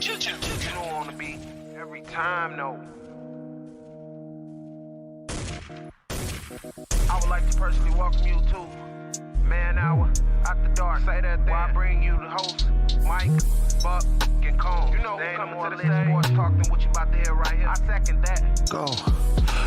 You don't want to be every time, no. I would like to personally welcome you to Man Hour After Dark. Say that thing. Why I bring you the host, Mike, Buck, and Cone. You know who coming to the stage. Sports talk than what you about to hear right here. I second that. Go.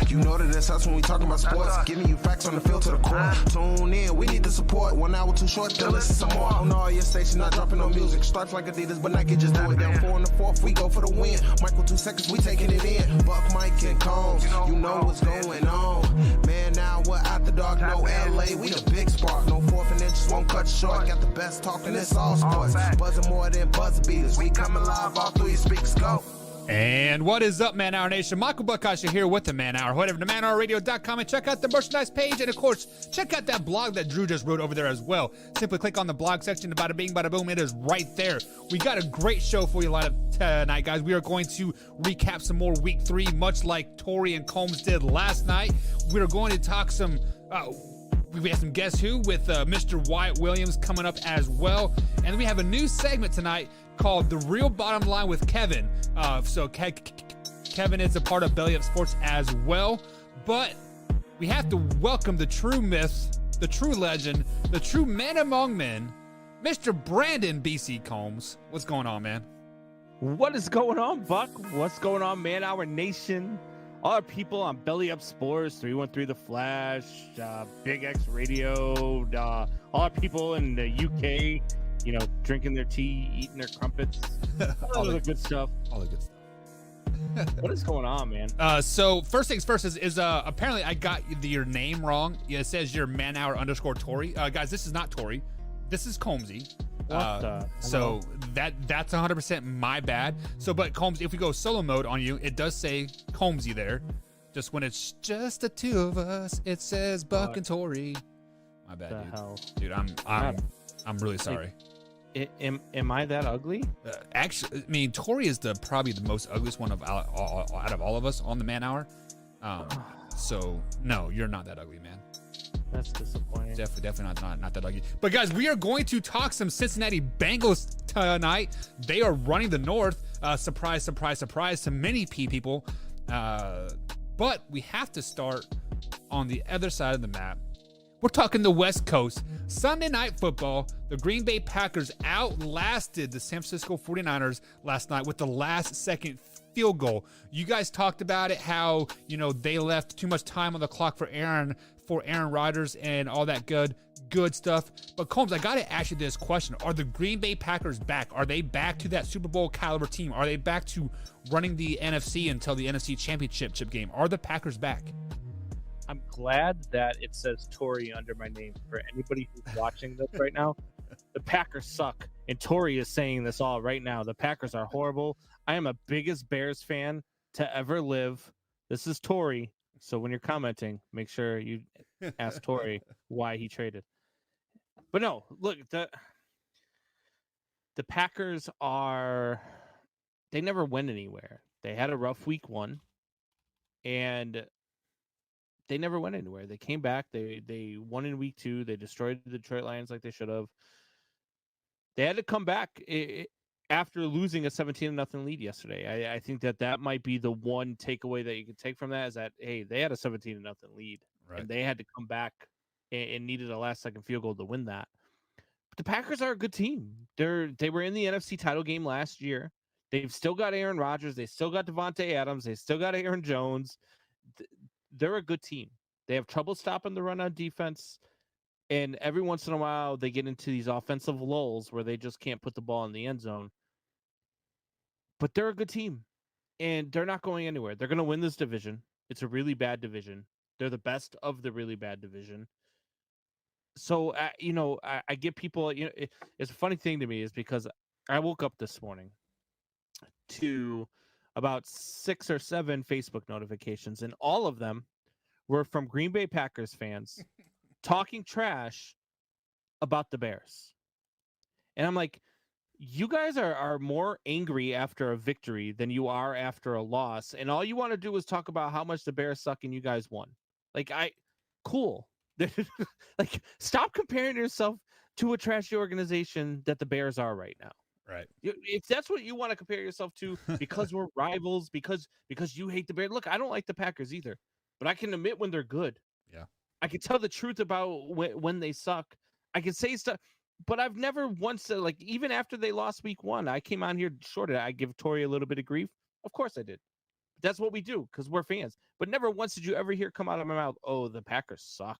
You know that it's us when we talking about sports. Giving you facts on the field to the core. Tune in, we need the support. 1 hour too short, then listen some more. On all your stations, not dropping no music. Stripes like Adidas, but Nike just do it. Down 4 in the 4th, we go for the win. Michael 2 seconds, we taking it in. Buck, Mike, and Combs, you know what's going on. Man, now we're After Dark, no LA, we the big spark. No 4th and inches won't cut short. Got the best talking, it's all sports. Buzzing more than buzzer beaters. We coming live all through your speakers, go. And what is up, Man Hour Nation? Michael Buckasha here with the Man Hour. Head over to manhourradio.com and check out the merchandise page. And, of course, check out that blog that Drew just wrote over there as well. Simply click on the blog section. Bada bing, bada boom. It is right there. We got a great show for you lined up tonight, guys. We are going to recap some more Week 3, much like Tori and Combs did last night. We are going to talk some... we have some Guess Who with Mr. Wyatt Williams coming up as well. And we have a new segment tonight called The Real Bottom Line with Kevin. So Kevin is a part of Belly Up Sports as well. But we have to welcome the true myth, the true legend, the true man among men, Mr. Brandon BC Combs. What's going on, man? What is going on, Buck? What's going on, Man Hour Nation? All our people on Belly Up Sports, 313 The Flash, Big X Radio, all our people in the UK, you know, drinking their tea, eating their crumpets, all the good stuff. All the good stuff. What is going on, man? So first things first is apparently I got your name wrong. Yeah, it says you're manhour_Tori. Guys, this is not Tori. This is Combsy. So that's 100% my bad. So, but Combs, if we go solo mode on you, it does say Combsy there. Just when it's just the two of us, it says Buck and Tori. My bad, dude. Hell? Dude, I'm really sorry. Am I that ugly? Actually, I mean, Tori is probably the most ugliest one out of all of us on the Man Hour. So no, you're not that ugly, man. That's disappointing. Definitely not that ugly. But guys, we are going to talk some Cincinnati Bengals tonight. They are running the North. Surprise, surprise, surprise to many people. But we have to start on the other side of the map. We're talking the West Coast. Sunday Night Football. The Green Bay Packers outlasted the San Francisco 49ers last night with the last-second field goal. You guys talked about it, how, you know, they left too much time on the clock for Aaron Rodgers and all that good stuff. But Combs, I gotta ask you this question: are the Green Bay Packers back? Are they back to that Super Bowl caliber team? Are they back to running the NFC until the NFC Championship game? Are the Packers back? I'm glad that it says Tori under my name for anybody who's watching this right now. The Packers suck, and Tori is saying this all right now. The Packers are horrible. I am a biggest Bears fan to ever live. This is Tori. So when you're commenting, make sure you ask Tori why he traded. But no, look, the Packers they never went anywhere. They had a rough week 1, and they never went anywhere. They came back. They won in week 2. They destroyed the Detroit Lions like they should have. They had to come back after losing a 17-0 lead yesterday. I think that might be the one takeaway that you can take from that, is that, hey, they had a 17-0 lead, right, and they had to come back and needed a last-second field goal to win that. But the Packers are a good team. They were in the NFC title game last year. They've still got Aaron Rodgers. They still got Devontae Adams. They still got Aaron Jones. They're a good team. They have trouble stopping the run on defense. And every once in a while, they get into these offensive lulls where they just can't put the ball in the end zone. But they're a good team, and they're not going anywhere. They're going to win this division. It's a really bad division. They're the best of the really bad division. So, I get people, it's a funny thing to me is because I woke up this morning to about 6 or 7 Facebook notifications, and all of them were from Green Bay Packers fans talking trash about the Bears. And I'm like, you guys are more angry after a victory than you are after a loss. And all you want to do is talk about how much the Bears suck and you guys won. Like, cool. Like, stop comparing yourself to a trashy organization that the Bears are right now. Right. If that's what you want to compare yourself to, because we're rivals, because you hate the Bears. Look, I don't like the Packers either, but I can admit when they're good. Yeah. I can tell the truth about when they suck. I can say stuff, but I've never once said, like, even after they lost week 1, I came on here short. I give Tori a little bit of grief. Of course I did. That's what we do because we're fans. But never once did you ever hear come out of my mouth, oh, the Packers suck.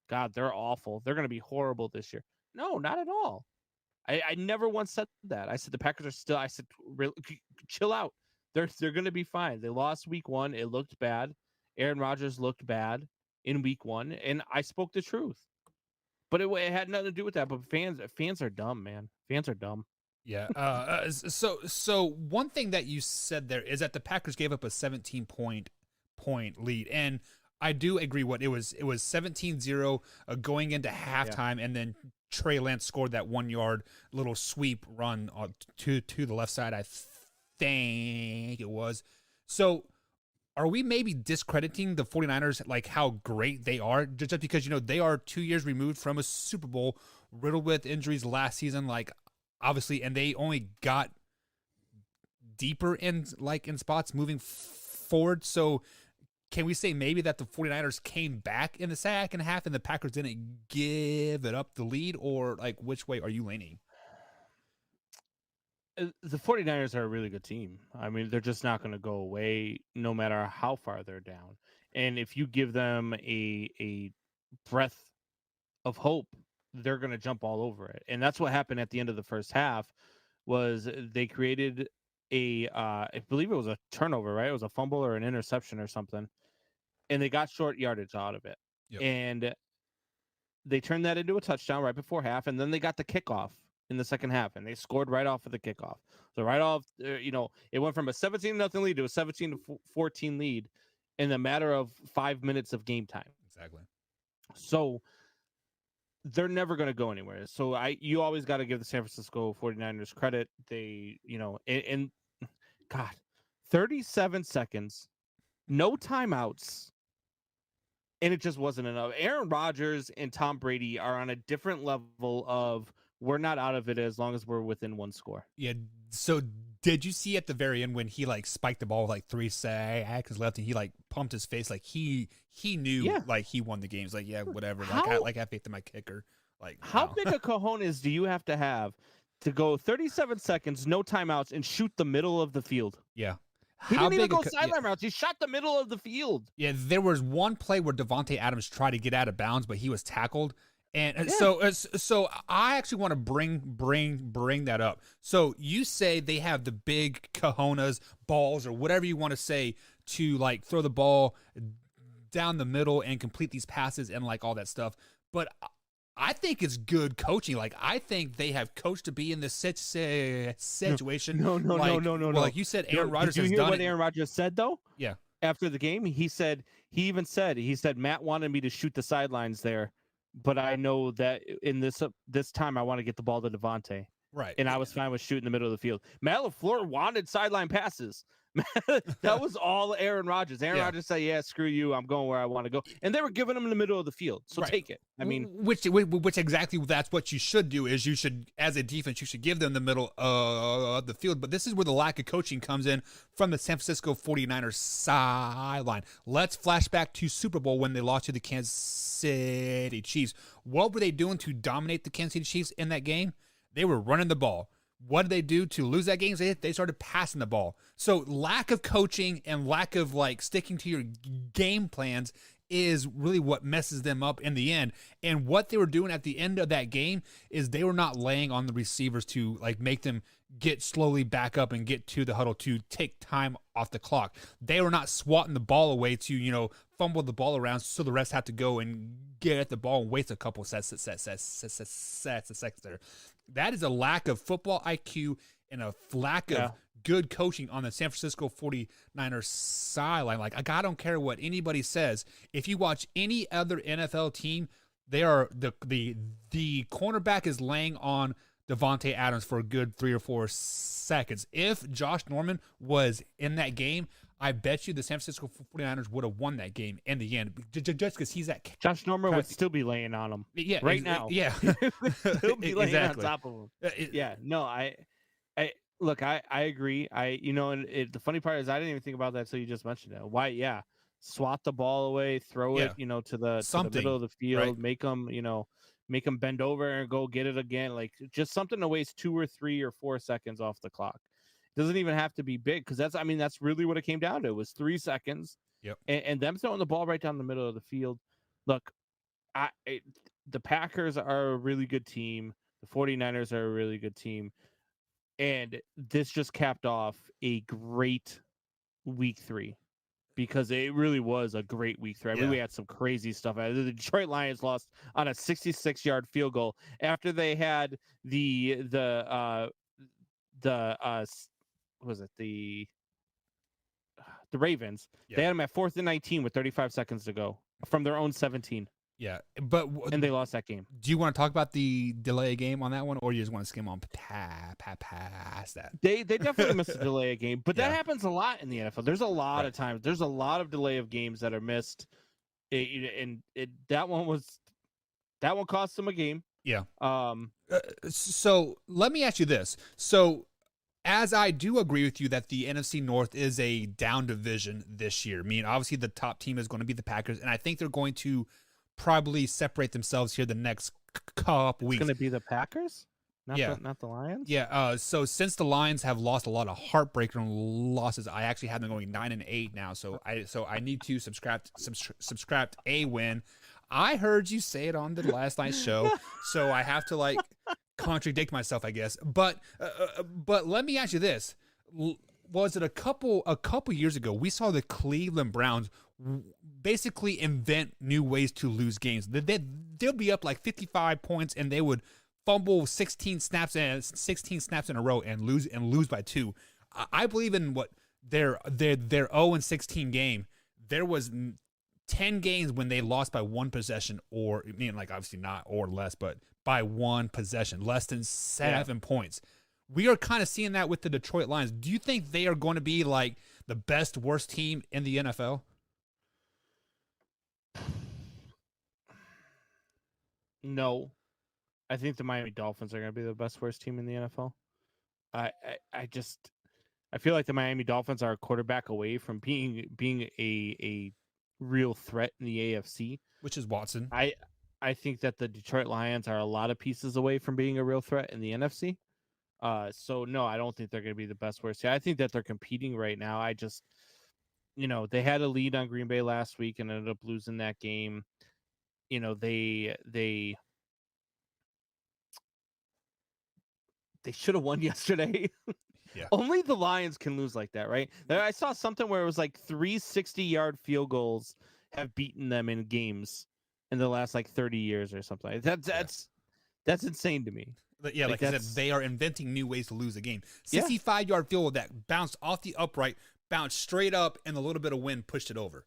God, they're awful. They're going to be horrible this year. No, not at all. I never once said that. I said the Packers are still. I said, chill out. They're going to be fine. They lost week 1. It looked bad. Aaron Rodgers looked bad in week 1, and I spoke the truth. But it had nothing to do with that. But fans are dumb, man. Fans are dumb. Yeah. So one thing that you said there is that the Packers gave up a 17-point lead, and I do agree. What it was 17-0 going into halftime, and then Trey Lance scored that 1-yard little sweep run to the left side, I think it was. So are we maybe discrediting the 49ers, like how great they are, just because, they are 2 years removed from a Super Bowl, riddled with injuries last season, like obviously, and they only got deeper in spots moving forward. So can we say maybe that the 49ers came back in the second half and the Packers didn't give it up the lead, or like which way are you leaning? The 49ers are a really good team. I mean, they're just not going to go away no matter how far they're down. And if you give them a breath of hope, they're going to jump all over it. And that's what happened at the end of the first half. Was they created I believe it was a turnover, right? It was a fumble or an interception or something. And they got short yardage out of it. Yep. And they turned that into a touchdown right before half. And then they got the kickoff in the second half, and they scored right off of the kickoff. So right off, it went from a 17-0 lead to a 17-14 lead in a matter of 5 minutes of game time. Exactly. So they're never going to go anywhere. So you always got to give the San Francisco 49ers credit. They, and God, 37 seconds, no timeouts, and it just wasn't enough. Aaron Rodgers and Tom Brady are on a different level of, we're not out of it as long as we're within one score. Yeah. So did you see at the very end when he spiked the ball with 3 seconds left and he pumped his face he knew he won the game? He's like, yeah, whatever. I have faith in my kicker. How big a cojones do you have to go 37 seconds, no timeouts, and shoot the middle of the field? Yeah. He didn't even go sideline routes. He shot the middle of the field. Yeah, there was one play where Devontae Adams tried to get out of bounds, but he was tackled. And so I actually want to bring that up. So you say they have the big cojones, balls, or whatever you want to say, to throw the ball down the middle and complete these passes and all that stuff. But I think it's good coaching. I think they have coached to be in this situation. No. Well, like you said, Aaron Rodgers has done it. Did you hear what it. Aaron Rodgers said, though? Yeah. After the game, he said, Matt wanted me to shoot the sidelines there, but I know that in this time I want to get the ball to Devontae. Right. And I was fine with shooting the middle of the field. Matt LaFleur wanted sideline passes. That was all Aaron Rodgers. Aaron Rodgers said, yeah, screw you. I'm going where I want to go. And they were giving him in the middle of the field. So take it. I mean, which exactly that's what you should do is you should, as a defense, you should give them the middle of the field. But this is where the lack of coaching comes in from the San Francisco 49ers sideline. Let's flash back to Super Bowl when they lost to the Kansas City Chiefs. What were they doing to dominate the Kansas City Chiefs in that game? They were running the ball. What did they do to lose that game? They started passing the ball. So lack of coaching and lack of sticking to your game plans is really what messes them up in the end. And what they were doing at the end of that game is they were not laying on the receivers to make them get slowly back up and get to the huddle to take time off the clock. They were not swatting the ball away to, fumble the ball around so the rest had to go and get at the ball and waste a couple sets of seconds there. That is a lack of football IQ and a lack of good coaching on the San Francisco 49ers sideline. I don't care what anybody says. If you watch any other NFL team, they are the cornerback is laying on Devontae Adams for a good 3 or 4 seconds. If Josh Norman was in that game, I bet you the San Francisco 49ers would have won that game in the end, just because he's that. Josh Norman would still be laying on him. Yeah, now. Yeah, he'll be laying on top of him. I agree. And the funny part is I didn't even think about that until you just mentioned it. Why? Yeah, swat the ball away, throw it, Yeah, to the something, middle of the right? field, make them bend over and go get it again. Like just something to waste 2 or 3 or 4 seconds off the clock. It doesn't even have to be big because that's really what it came down to. It was 3 seconds, Yep. and them throwing the ball right down the middle of the field. Look, the Packers are a really good team. The 49ers are a really good team. And this just capped off a great week 3 because it really was a great week 3. I mean, we had some crazy stuff. The Detroit Lions lost on a 66-yard field goal after they had what was it, the Ravens. They had them at 4th and 19 with 35 seconds to go from their own 17. Yeah, but and they lost that game. Do you want to talk about the delay game on that one, or you just want to skim on past that? They definitely missed a delay of game, but that happens a lot in the NFL. There's a lot of times. There's a lot of delay of games that are missed, that one cost them a game. Yeah. So let me ask you this. So, as I do agree with you that the NFC North is a down division this year. I mean, obviously the top team is going to be the Packers, and I think they're going to probably separate themselves here the next couple weeks. It's going to be the Packers, not the Lions. Yeah. So since the Lions have lost a lot of heartbreaker losses, I actually have them going 9-8 now. So I need to subscribe a win. I heard you say it on the last night's show, so I have to contradict myself, I guess. But let me ask you this: was it a couple years ago we saw the Cleveland Browns basically invent new ways to lose games? They'll be up like 55 points and they would fumble 16 snaps in a row and lose by 2. I believe in what their 0-16 game. There was 10 games when they lost by 1 possession, or obviously not or less, but by 1 possession, less than 7 points. We are kind of seeing that with the Detroit Lions. Do you think they are going to be like the best, worst team in the NFL? No, I think the Miami Dolphins are going to be the best, worst team in the NFL. I feel like the Miami Dolphins are a quarterback away from being a real threat in the AFC, which is Watson. I think that the Detroit Lions are a lot of pieces away from being a real threat in the NFC. So no, I don't think they're going to be the best, worst. I think that they're competing right now. I just, they had a lead on Green Bay last week and ended up losing that game. They should have won yesterday. Yeah. Only the Lions can lose like that, right? I saw something where it was like 3 60-yard field goals have beaten them in games in the last 30 years or something. That's insane to me. But yeah, like I said, they are inventing new ways to lose a game. 65-yard field goal that bounced off the upright, bounced straight up, and a little bit of wind pushed it over.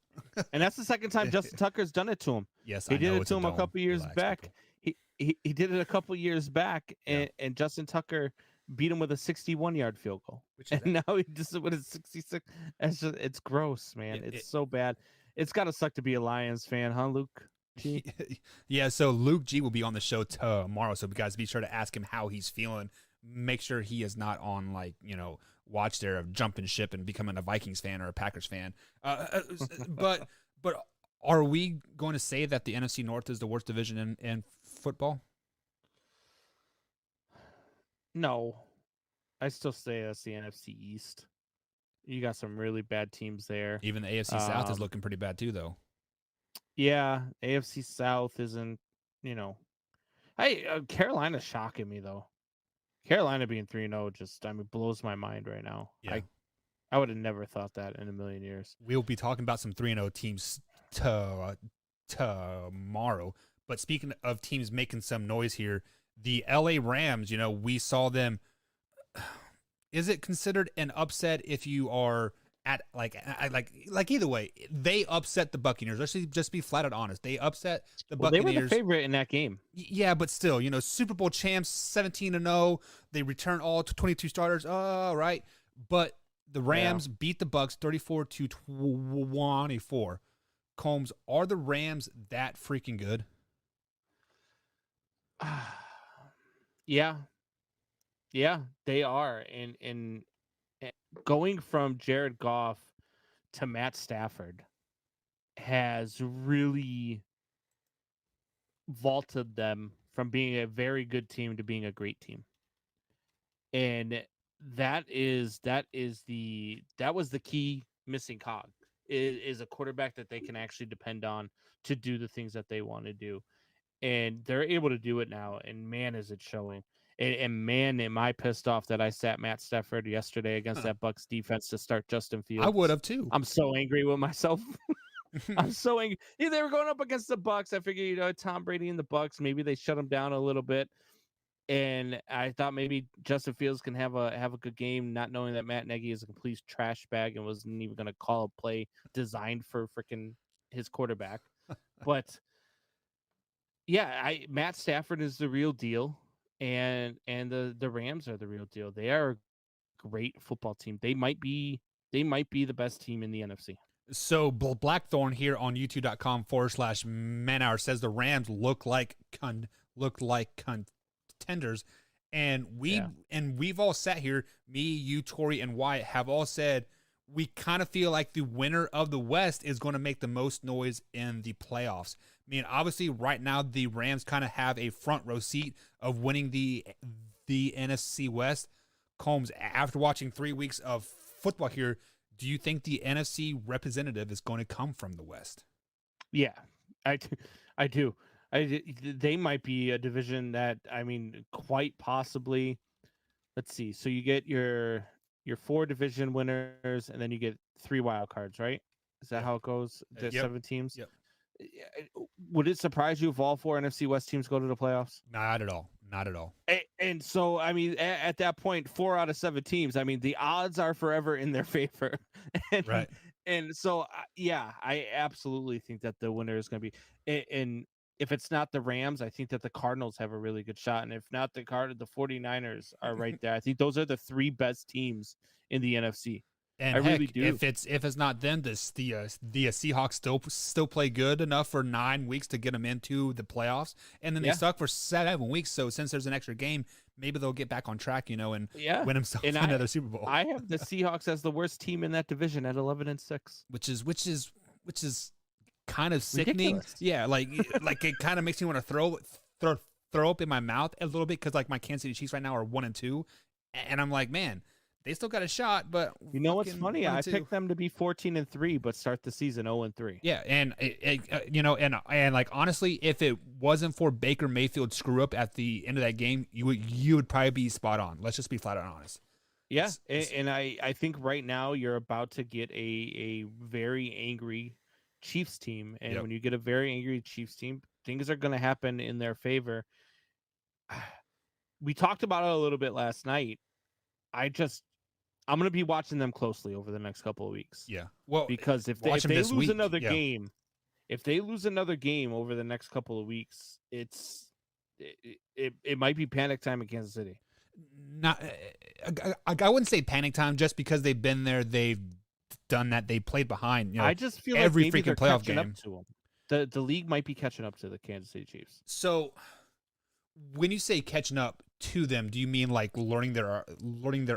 And that's the second time Justin Tucker's done it to him. Yes, he did it to him a couple years back. He did it a couple years back, and Justin Tucker beat him with a 61-yard field goal. Now he just with a 66. It's gross, man. It's so bad. It's got to suck to be a Lions fan, huh, Luke G? Yeah, so Luke G will be on the show tomorrow, so guys, be sure to ask him how he's feeling. Make sure he is not on watch there of jumping ship and becoming a Vikings fan or a Packers fan. But are we going to say that the NFC North is the worst division in football? No, I still say that's the NFC East. You got some really bad teams there. Even the AFC South is looking pretty bad too, though. Yeah, AFC South isn't, Hey, Carolina's shocking me, though. Carolina being 3-0 just, blows my mind right now. Yeah. I would have never thought that in a million years. We'll be talking about some 3-0 teams tomorrow. But speaking of teams making some noise here, the LA Rams, we saw them. Is it considered an upset if you are at either way? They upset the Buccaneers. Let's just be flat out honest. They upset the Buccaneers. They were the favorite in that game. Yeah, but still, Super Bowl champs, 17-0. They return all 22 starters. All right, but the Rams beat the Bucs 34-24. Combs, are the Rams that freaking good? Yeah. Yeah, they are. And going from Jared Goff to Matt Stafford has really vaulted them from being a very good team to being a great team. And that was the key missing cog is a quarterback that they can actually depend on to do the things that they want to do. And they're able to do it now. And man, is it showing. And man, am I pissed off that I sat Matt Stafford yesterday against that Bucs defense to start Justin Fields. I would have too. I'm so angry with myself. I'm so angry. Yeah, they were going up against the Bucs. I figured, Tom Brady and the Bucs, maybe they shut him down a little bit. And I thought maybe Justin Fields can have a good game, not knowing that Matt Nagy is a complete trash bag and wasn't even going to call a play designed for freaking his quarterback. But yeah, Matt Stafford is the real deal, and the Rams are the real deal. They are a great football team. They might be the best team in the NFC. So Blackthorn here on youtube.com/manhour says the Rams look like contenders, and we've all sat here, me, you, Tori, and Wyatt have all said we kind of feel like the winner of the West is going to make the most noise in the playoffs. I mean, obviously, right now the Rams kind of have a front row seat of winning the NFC West. Combs, after watching 3 weeks of football here, do you think the NFC representative is going to come from the West? Yeah, I do. They might be a division that, I mean, quite possibly. Let's see. So you get your 4 division winners, and then you get 3 wild cards, right? Is that how it goes? There's 7 teams. Yep. Would it surprise you if all 4 NFC West teams go to the playoffs? Not at all. Not at all. And so, I mean, at that point, 4 out of 7 teams, I mean, the odds are forever in their favor. Right. And so, yeah, I absolutely think that the winner is going to be. And if it's not the Rams, I think that the Cardinals have a really good shot. And if not the 49ers are right there. I think those are the 3 best teams in the NFC. And I heck, really do. If it's not them, the Seahawks still play good enough for 9 weeks to get them into the playoffs, and then they suck for 7 weeks. So since there's an extra game, maybe they'll get back on track, and win themselves another Super Bowl. I have the Seahawks as the worst team in that division at 11-6, which is kind of sickening. Ridiculous. Yeah, like it kind of makes me want to throw up in my mouth a little bit, because like my Kansas City Chiefs right now are 1-2, and I'm like, man, they still got a shot, but you know what's funny? I picked them to be 14-3, but start the season 0-3. Yeah, and and like honestly, if it wasn't for Baker Mayfield's screw up at the end of that game, you would probably be spot on. Let's just be flat out honest. Yeah, and I think right now you're about to get a very angry Chiefs team, and when you get a very angry Chiefs team, things are going to happen in their favor. We talked about it a little bit last night. I'm going to be watching them closely over the next couple of weeks. Yeah. Well, because if they lose another game, if they lose another game over the next couple of weeks, it might be panic time in Kansas City. Not, I wouldn't say panic time, just because they've been there, they've done that, they played behind. I just feel every like maybe freaking playoff game. Up to them. The league might be catching up to the Kansas City Chiefs. So, when you say catching up to them, do you mean like learning their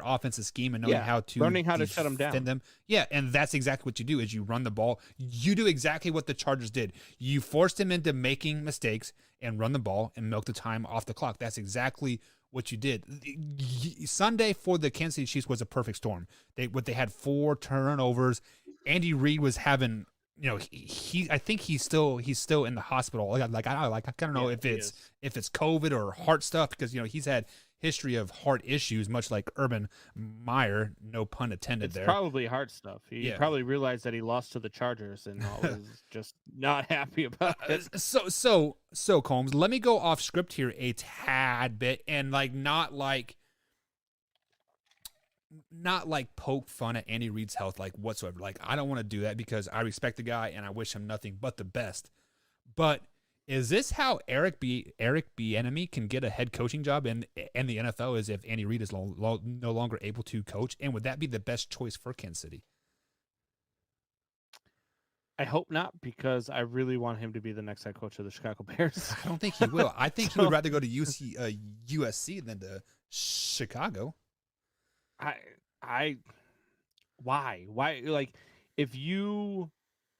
offensive scheme and knowing how to shut them down? Yeah, and that's exactly what you do. Is you run the ball. You do exactly what the Chargers did. You forced them into making mistakes and run the ball and milk the time off the clock. That's exactly what you did. Sunday for the Kansas City Chiefs was a perfect storm. They had 4 turnovers. Andy Reid was having, I think he's still in the hospital. I don't know if it's COVID or heart stuff, because he's had history of heart issues, much like Urban Meyer. No pun intended there. It's probably heart stuff. He probably realized that he lost to the Chargers and was just not happy about it. So Combs, let me go off script here a tad bit, and not poke fun at Andy Reid's health whatsoever. I don't want to do that, because I respect the guy and I wish him nothing but the best. But is this how Eric Bieniemy can get a head coaching job in the NFL, is if Andy Reid is no longer able to coach? And would that be the best choice for Kansas City? I hope not, because I really want him to be the next head coach of the Chicago Bears. I don't think he will. I think he would rather go to USC than to Chicago. Why? Like, if you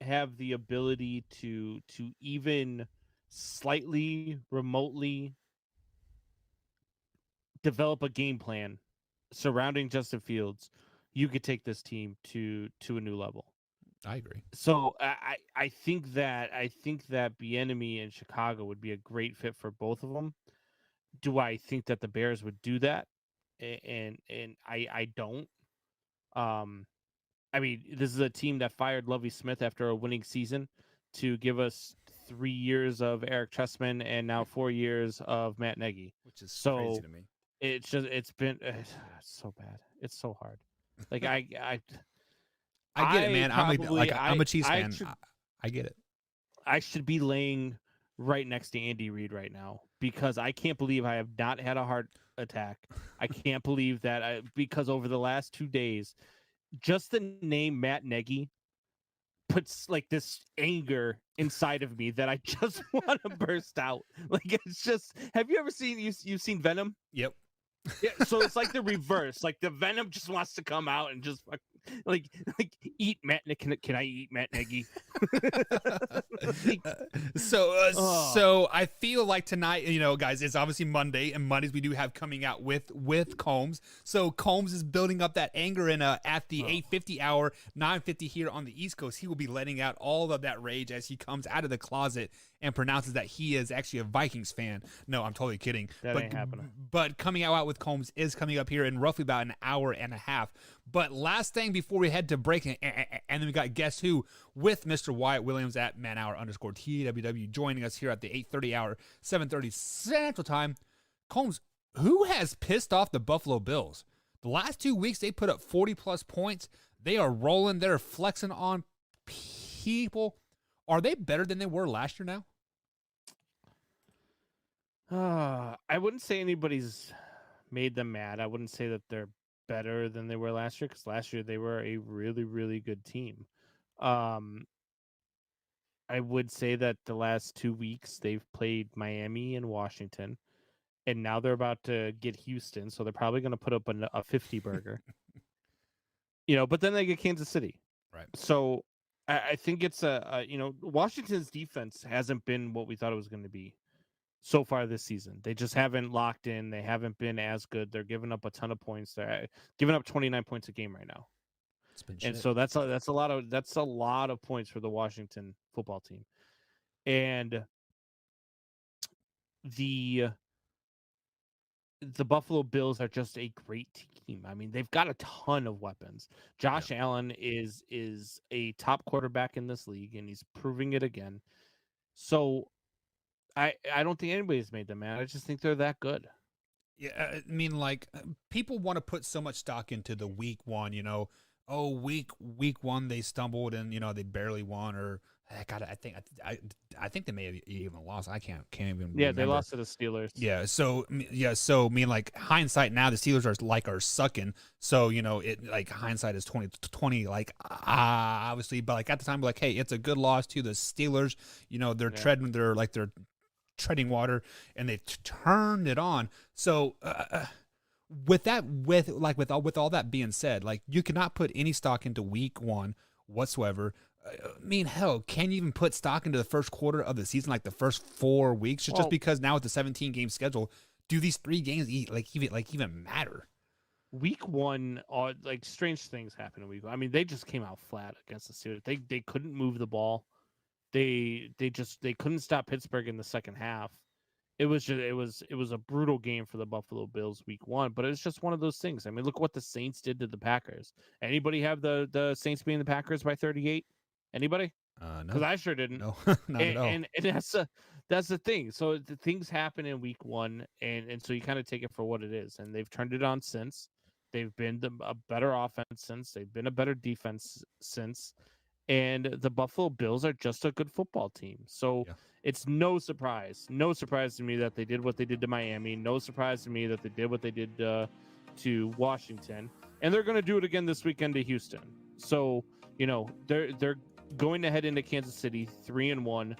have the ability to even slightly remotely develop a game plan surrounding Justin Fields, you could take this team to a new level. I agree. So I think that Bieniemy in Chicago would be a great fit for both of them. Do I think that the Bears would do that? And I don't. I mean, this is a team that fired Lovie Smith after a winning season to give us 3 years of Eric Trestman and now 4 years of Matt Nagy, which is crazy to me. It's so bad. It's so hard. Like I get it, man. I'm a Chiefs fan. I get it. I should be laying right next to Andy Reid right now because I can't believe I have not had a heart attack. I can't believe that because over the last 2 days, just the name Matt Nagy puts like this anger inside of me that I just want to burst out. Like, it's just, have you ever seen, you've seen Venom? Yep. Yeah, so it's like the reverse. Like the Venom just wants to come out and just like eat Matt. Can I eat Matt Nagy? So I feel like tonight, guys, it's obviously Monday, and Mondays we do have coming out with Combs. So Combs is building up that anger, and at the 8:50 hour, 9:50 here on the East Coast, he will be letting out all of that rage as he comes out of the closet and pronounces that he is actually a Vikings fan. No, I'm totally kidding. That ain't happening. But coming out with Combs is coming up here in roughly about an hour and a half. But last thing before we head to break, and then we got Guess Who with Mr. Wyatt Williams at manhour_TWW joining us here at the 8:30 hour, 7:30 Central Time. Combs, who has pissed off the Buffalo Bills? The last 2 weeks, they put up 40-plus points. They are rolling. They're flexing on people. Are they better than they were last year now? I wouldn't say anybody's made them mad. I wouldn't say that they're better than they were last year because last year they were a really, really good team. I would say that the last 2 weeks they've played Miami and Washington, and now they're about to get Houston, so they're probably going to put up a 50 burger. But then they get Kansas City. Right. So I think it's Washington's defense hasn't been what we thought it was going to be so far this season. They just haven't locked in. They haven't been as good. They're giving up a ton of points. They're giving up 29 points a game right now. And so that's a lot of points for the Washington football team. And the Buffalo Bills are just a great team. I mean, they've got a ton of weapons. Josh Allen is a top quarterback in this league, and he's proving it again. So I don't think anybody's made them mad. I just think they're that good. Yeah, I mean, like, people want to put so much stock into the week one, week one they stumbled and they barely won, or God, I think they may have even lost. I can't even remember. They lost to the Steelers. So I mean, like, hindsight now, the Steelers are sucking. So it, like, hindsight is 2020, like, obviously, but like at the time, like, hey, it's a good loss to the Steelers. They're treading water, and they turned it on. So with all that being said, like, you cannot put any stock into week one whatsoever. I mean, hell, can you even put stock into the first quarter of the season, like the first 4 weeks? Just because now with the 17-game schedule, do these 3 games even matter? Week one, like, strange things happen in week one. I mean, they just came out flat against the Steelers. They couldn't move the ball. They couldn't stop Pittsburgh in the second half. It was a brutal game for the Buffalo Bills week one, but it was just one of those things. I mean, look what the Saints did to the Packers. Anybody have the Saints beating the Packers by 38? Anybody? No. Because I sure didn't. No, not at all. And that's the thing. So the things happen in week one, and so you kind of take it for what it is. And they've turned it on since. They've been a better offense since. They've been a better defense since. And the Buffalo Bills are just a good football team. So it's no surprise to me that they did what they did to Miami. No surprise to me that they did what they did to Washington. And they're going to do it again this weekend to Houston. So, they're going to head into Kansas City 3-1.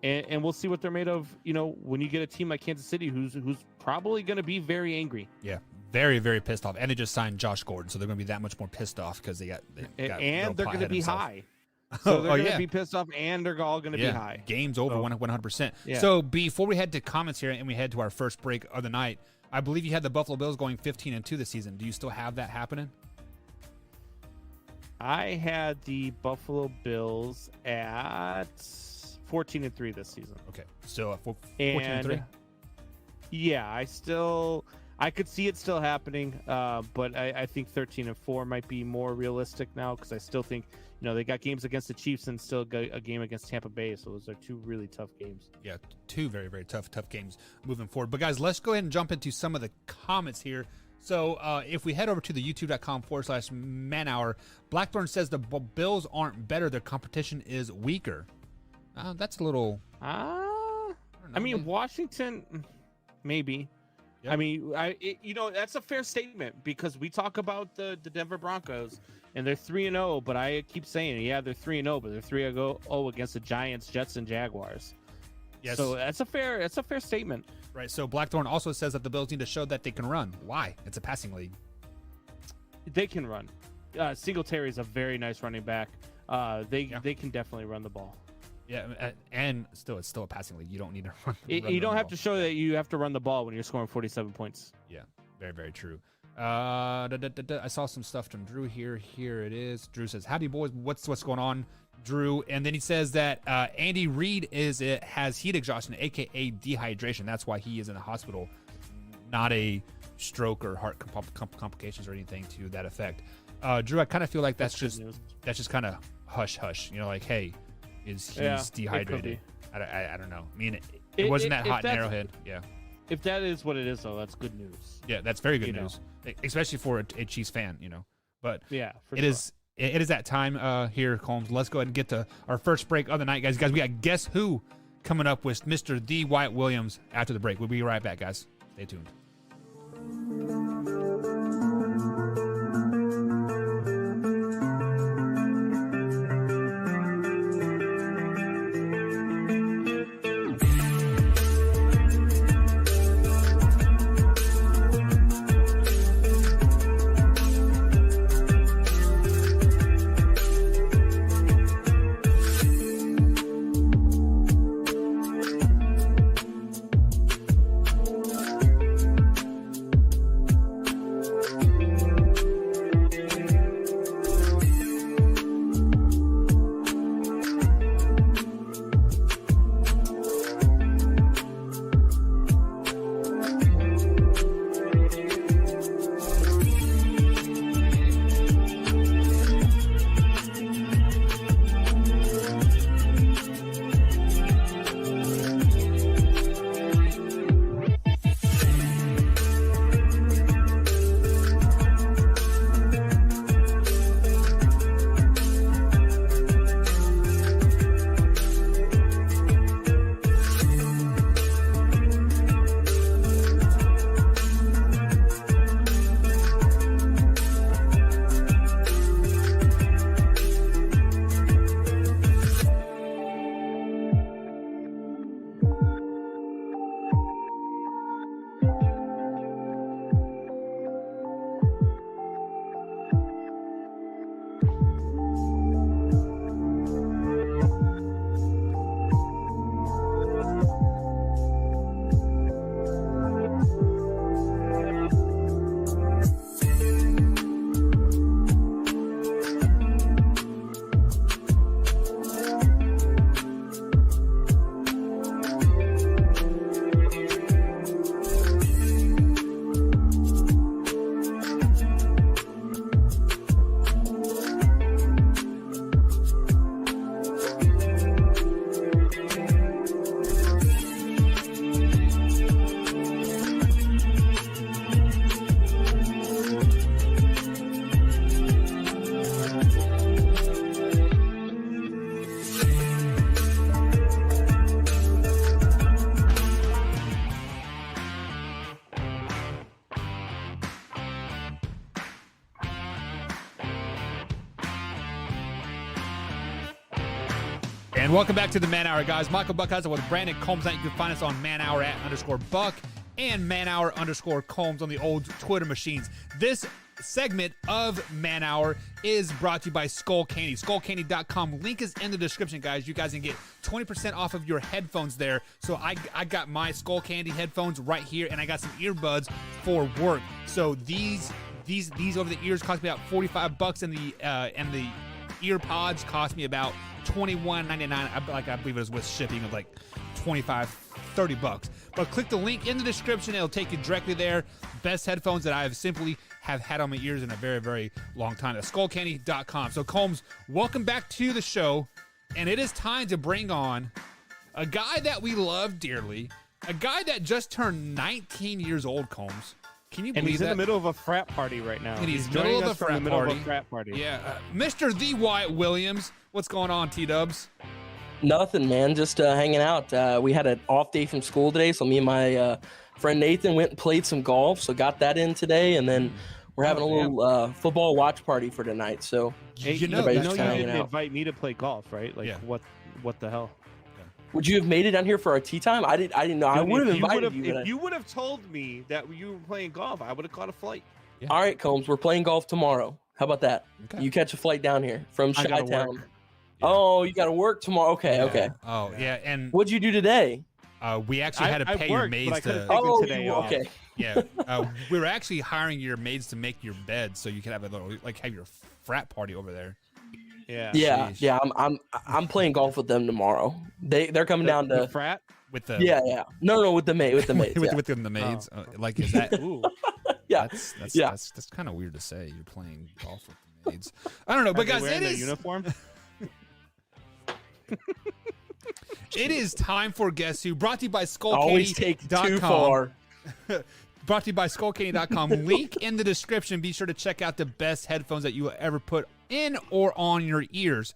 And we'll see what they're made of, when you get a team like Kansas City who's probably going to be very angry. Yeah, very, very pissed off. And they just signed Josh Gordon, so they're going to be that much more pissed off because they got and they're going to be himself. high. So they're going to be pissed off, and they're all going to be Yeah, high. game's over 100%. Yeah. So before we head to comments here and we head to our first break of the night, I believe you had the Buffalo Bills going 15-2 this season. Do you still have that happening? I had the Buffalo Bills at 14-3 this season. Okay, still at 14-3. Yeah, I could see it still happening, but I think 13-4 might be more realistic now because I still think they got games against the Chiefs and still got a game against Tampa Bay, so those are two really tough games. Yeah, two very, very tough games moving forward. But guys, let's go ahead and jump into some of the comments here. So if we head over to the youtube.com/manhour, Blackthorn says the Bills aren't better, their competition is weaker. That's a little... I mean, Washington, maybe. Yep. I mean, that's a fair statement because we talk about the Denver Broncos and they're 3-0, but I keep saying, yeah, they're 3-0, but they're 3-0 against the Giants, Jets, and Jaguars. Yes. So that's a fair statement. Right. So Blackthorn also says that the Bills need to show that they can run. Why? It's a passing league. They can run. Singletary is a very nice running back. They can definitely run the ball. Yeah, and it's still a passing league. You don't need to run. You don't have to show that you have to run the ball when you're scoring 47 points. Yeah, very, very true. I saw some stuff from Drew here. Here it is. Drew says, "Howdy, boys. What's going on, Drew?" And then he says that Andy Reid has heat exhaustion, aka dehydration. That's why he is in the hospital, not a stroke or heart complications or anything to that effect. Drew, I kind of feel like that's just kind of hush. Like, hey. He's dehydrated. I don't know. I mean, it wasn't that hot in Arrowhead. Yeah. If that is what it is, though, that's good news. Yeah, that's very good news, especially for a Chiefs fan. But yeah, it is that time here, Combs. Let's go ahead and get to our first break of the night, guys. We got Guess Who coming up with Mr. D. Wyatt Williams after the break. We'll be right back, guys. Stay tuned. And welcome back to the Man Hour, guys. Michael Buckheiser with Brandon Combs. You can find us on Man Hour @_Buck. and manhour_Combs on the old Twitter machines. This segment of Man Hour is brought to you by Skull Candy. SkullCandy.com. Link is in the description, guys. You guys can get 20% off of your headphones there. So I got my Skull Candy headphones right here, and I got some earbuds for work. So these over the ears cost me about $45, and the ear pods cost me about $21.99. I believe it was with shipping of like $25-30. But click the link in the description. It'll take you directly there. Best headphones that I have had on my ears in a very, very long time. That's skullcandy.com. So Combs, welcome back to the show. And it is time to bring on a guy that we love dearly, a guy that just turned 19 years old, Combs. Can you believe that? And he's in the middle of a frat party right now. And he's joining middle us of from a the middle frat of a frat party. Yeah. Mr. The Wyatt Williams. What's going on, T-Dubs? Nothing, man. Just hanging out. We had an off day from school today, so me and my friend Nathan went and played some golf. So got that in today, and then we're having a little football watch party for tonight. So Hey, You know, you everybody's didn't hanging out. invite me to play golf, right? Like, Yeah. what the hell? Would you have made it down here for our tea time? I didn't know. I Dude, would have if you invited would've- you. If you would have told me that you were playing golf, I would have caught a flight. All right, Combs, we're playing golf tomorrow. How about that? Okay. You catch a flight down here from I gotta Chi-Town. work. Oh, you got to work tomorrow. Okay, okay. Oh, yeah. And What'd you do today? we actually had to I pay worked, your but maids I could've to... taken Oh, today you, off. okay. Yeah, we were actually hiring your maids to make your bed so you could have a little, have your frat party over there. Yeah. Yeah, Sheesh. yeah. I'm playing golf with them tomorrow. They're coming down The to. frat. With the Yeah. No, with the maids. with, yeah. with the maids. Is that? Ooh. Yeah. That's kind of weird to say. You're playing golf with the maids. I don't know, but Are they guys, wearing it their is uniform. it is time for Guess Who. Brought to you by Always take too SkullCandy.com. far. Brought to you by SkullCandy.com. Link in the description. Be sure to check out the best headphones that you will ever put in or on your ears.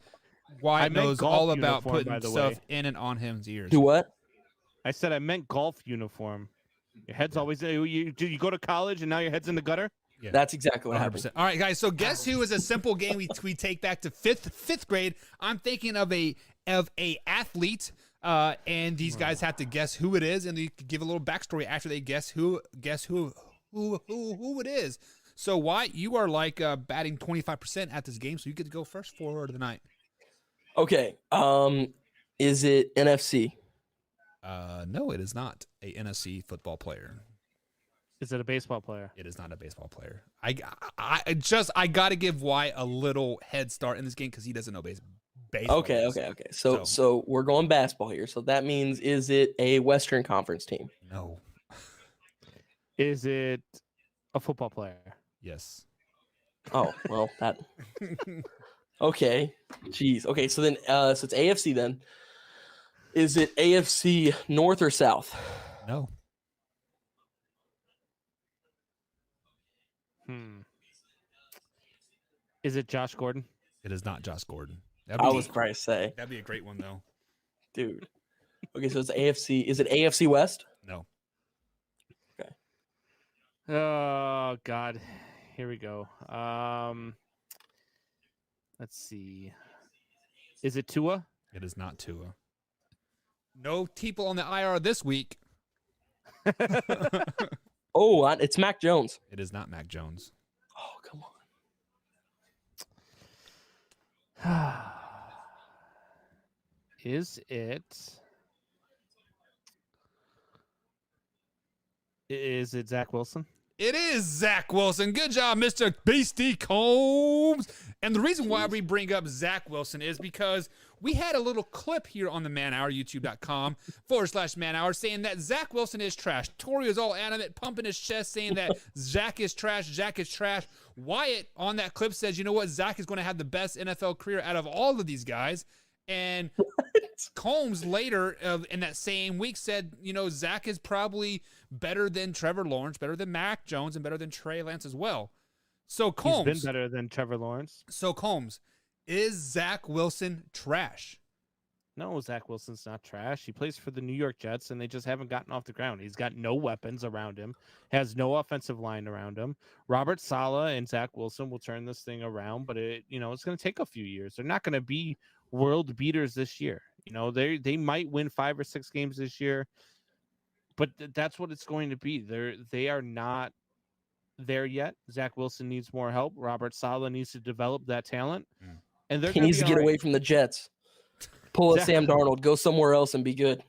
Wyatt I meant knows golf all about uniform, putting by the stuff way. in and on his ears. Do what? I said I meant golf uniform. Your head's always. You go to college and now your head's in the gutter. Yeah. That's exactly what 100%. happened. All right, guys. So Guess Who is a simple game we take back to fifth grade. I'm thinking of a athlete, and these guys have to guess who it is, and they give a little backstory after they guess who it is. So Wyatt, you are like batting 25% at this game, so you get to go first for the night. Okay. Is it NFC? No, it is not a NFC football player. Is it a baseball player? It is not a baseball player. I got to give Wyatt a little head start in this game because he doesn't know baseball. Okay. So we're going basketball here. So that means, is it a Western Conference team? No. Is it a football player? Yes. Oh, well, that. Okay. Jeez. Okay. So then, so it's AFC then. Is it AFC North or South? No. Is it Josh Gordon? It is not Josh Gordon. I was trying to say, That'd be a great one, though. dude. Okay, so it's AFC. Is it AFC West? No. Oh God, here we go. Let's see. Is it Tua? It is not Tua. No people on the IR this week. Oh, it's Mac Jones. It is not Mac Jones. Oh, come on. Is it? Is it Zach Wilson? It is Zach Wilson. Good job, Mr. Beastie Combs. And the reason why we bring up Zach Wilson is because we had a little clip here on the Man Hour, youtube.com/Man Hour, saying that Zach Wilson is trash. Tori is all animate, pumping his chest, saying that Zach is trash, Zach is trash. Wyatt on that clip says, you know what, Zach is going to have the best NFL career out of all of these guys. And Combs later in that same week said, you know, Zach is probably better than Trevor Lawrence, better than Mac Jones, and better than Trey Lance as well. So Combs, He's been better than Trevor Lawrence. So Combs, is Zach Wilson trash? No, Zach Wilson's not trash. He plays for the New York Jets, and they just haven't gotten off the ground. He's got no weapons around him, has no offensive line around him. Robert Saleh and Zach Wilson will turn this thing around, but it's going to take a few years. They're not going to be world beaters this year. They might win 5 or 6 games this year, but that's what it's going to be. They are not there yet. Zach Wilson needs more help. Robert Saleh needs to develop that talent, and they're He needs to get away from the Jets. Pull a Sam Darnold, go somewhere else and be good.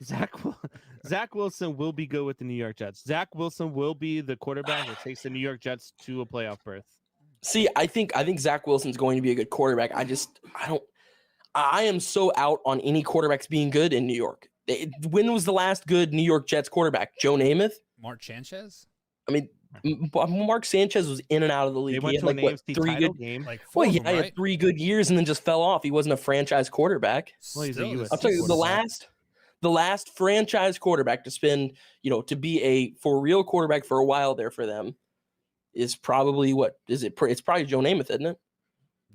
Zach Wilson will be good with the New York Jets. Zach Wilson will be the quarterback that takes the New York Jets to a playoff berth. See, I think Zach Wilson's going to be a good quarterback. I am so out on any quarterbacks being good in New York. When was the last good New York Jets quarterback? Joe Namath? Mark Sanchez? I mean, Mark Sanchez was in and out of the league. They went he to had an like AFC 3 title good game. Like 4 of them, he right? had 3 good years and then just fell off. He wasn't a franchise quarterback. Well, he's a Still, USC I'll tell you, the last franchise quarterback to spend, to be a for real quarterback for a while there for them is probably it's probably Joe Namath, isn't it?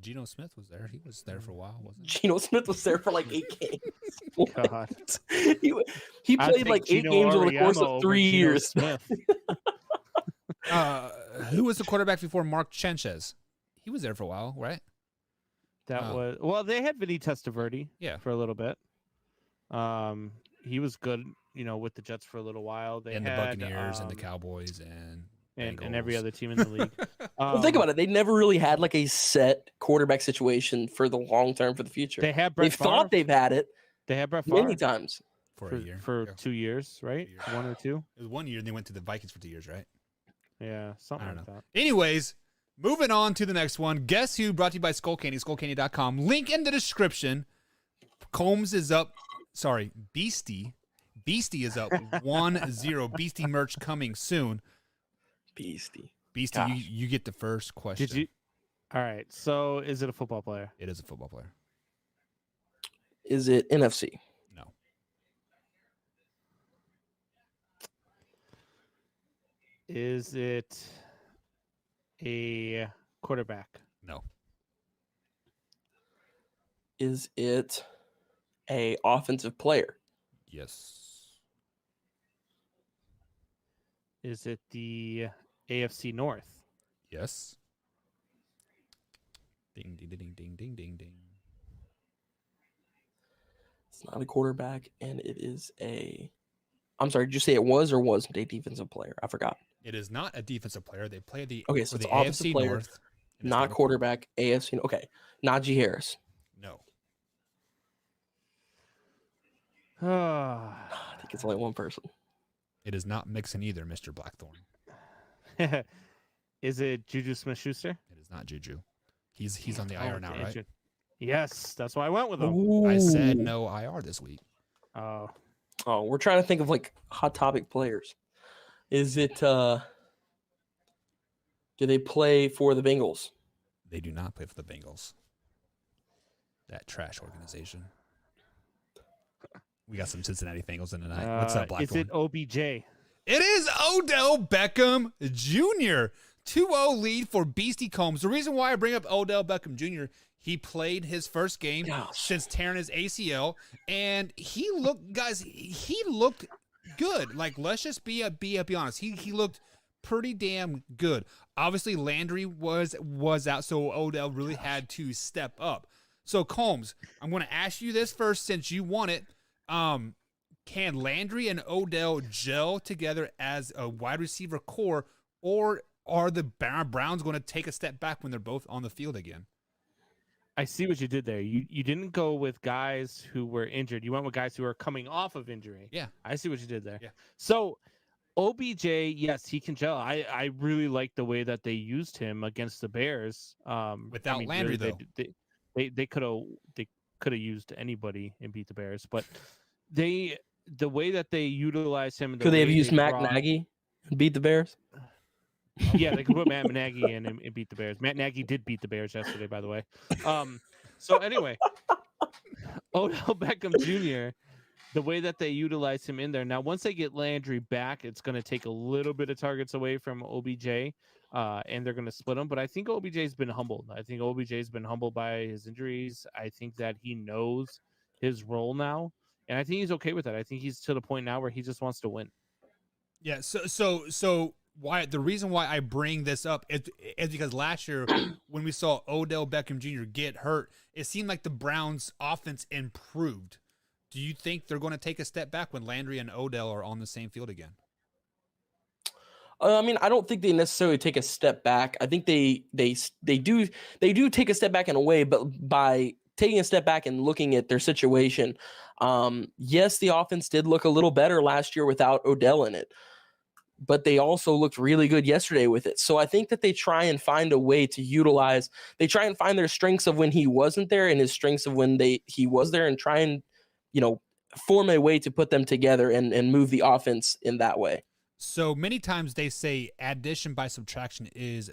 Geno Smith was there. He was there for a while, wasn't he? Geno Smith was there for like 8 games. God. he played like 8 games over the course of 3 years. Smith. Who was the quarterback before Mark Sanchez? He was there for a while, right? They had Vinny Testaverde for a little bit. He was good, with the Jets for a little while. They and the had Buccaneers and the Cowboys and every other team in the league. Well, think about it. They never really had like a set quarterback situation for the long term for the future. They had Brett They've thought they've had it. They had Brett Favre many times for a year. For 2 years, right? 1 or 2. It was 1 year, and they went to the Vikings for 2 years, right? Yeah, something I don't like know. that. Anyways, moving on to the next one. Guess Who, brought to you by Skull Candy, skullcandy.com. Link in the description. Combs is up. Sorry, Beastie. Beastie is up 1-0. Beastie merch coming soon. Beastie, you get the first question. Did you? All right. So, is it a football player? It is a football player. Is it NFC? No. Is it a quarterback? No. Is it a offensive player? Yes. Is it the AFC North? Yes. Ding, ding, ding, ding, ding, ding, ding. It's not a quarterback, and it is I'm sorry, did you say it was or wasn't a defensive player? I forgot. It is not a defensive player. They play the Okay, so for it's the offensive AFC player, North. and it's not a quarterback, AFC. Okay, Najee Harris. No. I think it's only one person. It is not Mixon either, Mr. Blackthorn. Is it Juju Smith-Schuster? It is not Juju. He's on the IR now, right? Yes, that's why I went with him. Ooh. I said no IR this week. Oh, We're trying to think of like hot topic players. Is it do they play for the Bengals? They do not play for the Bengals. That trash organization. We got some Cincinnati Bengals in tonight. What's up, Blackthorn? Is it OBJ? It is Odell Beckham Jr. 2-0 lead for Beastie Combs. The reason why I bring up Odell Beckham Jr., he played his first game since tearing his ACL, and he looked good. Like, let's just be honest. He looked pretty damn good. Obviously, Landry was out, so Odell really had to step up. So, Combs, I'm going to ask you this first since you won it. Can Landry and Odell gel together as a wide receiver core, or are the Browns going to take a step back when they're both on the field again? I see what you did there. You didn't go with guys who were injured. You went with guys who are coming off of injury. Yeah. I see what you did there. Yeah. So OBJ, yes, he can gel. I really like the way that they used him against the Bears. Without Landry, though. They could have used anybody and beat the Bears, but the way that they utilized him. Could they have used Matt Nagy and beat the Bears? Yeah, they could put Matt Nagy in and beat the Bears. Matt Nagy did beat the Bears yesterday, by the way. So anyway, Odell Beckham Jr., the way that they utilize him in there. Now, once they get Landry back, it's going to take a little bit of targets away from OBJ, and they're going to split him. But I think OBJ's been humbled. I think OBJ's been humbled by his injuries. I think that he knows his role now, and I think he's okay with that. I think he's to the point now where he just wants to win. Yeah, so why the reason why I bring this up is because last year when we saw Odell Beckham Jr. get hurt, it seemed like the Browns' offense improved. do you think they're going to take a step back when Landry and Odell are on the same field again? I mean, I don't think they necessarily take a step back. I think they do take a step back in a way, but by taking a step back and looking at their situation, yes, the offense did look a little better last year without Odell in it, but they also looked really good yesterday with it. So I think that they try and find a way to they try and find their strengths of when he wasn't there and his strengths of when he was there, and try and, form a way to put them together and move the offense in that way. So many times they say addition by subtraction is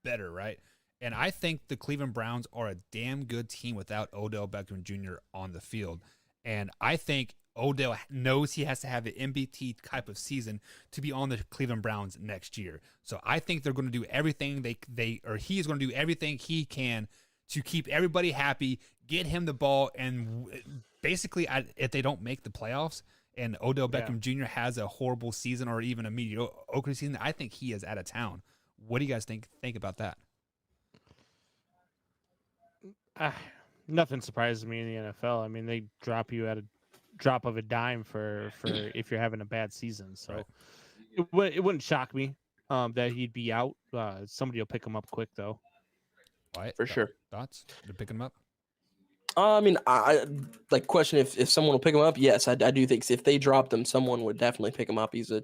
better, right? And I think the Cleveland Browns are a damn good team without Odell Beckham Jr. on the field. And I think Odell knows he has to have an MVP type of season to be on the Cleveland Browns next year. So I think they're going to do everything he is going to do everything he can to keep everybody happy, get him the ball, and basically, if they don't make the playoffs and Odell Beckham Jr. has a horrible season or even a mediocre season, I think he is out of town. What do you guys think about that? Nothing surprises me in the NFL. I mean, they drop you at a drop of a dime for if you're having a bad season. So right. It wouldn't shock me that he'd be out. Somebody will pick him up quick, though. Wyatt, for sure. Thoughts? They're picking him up? I mean, I question if someone will pick him up. Yes, I do think if they dropped him, someone would definitely pick him up. He's a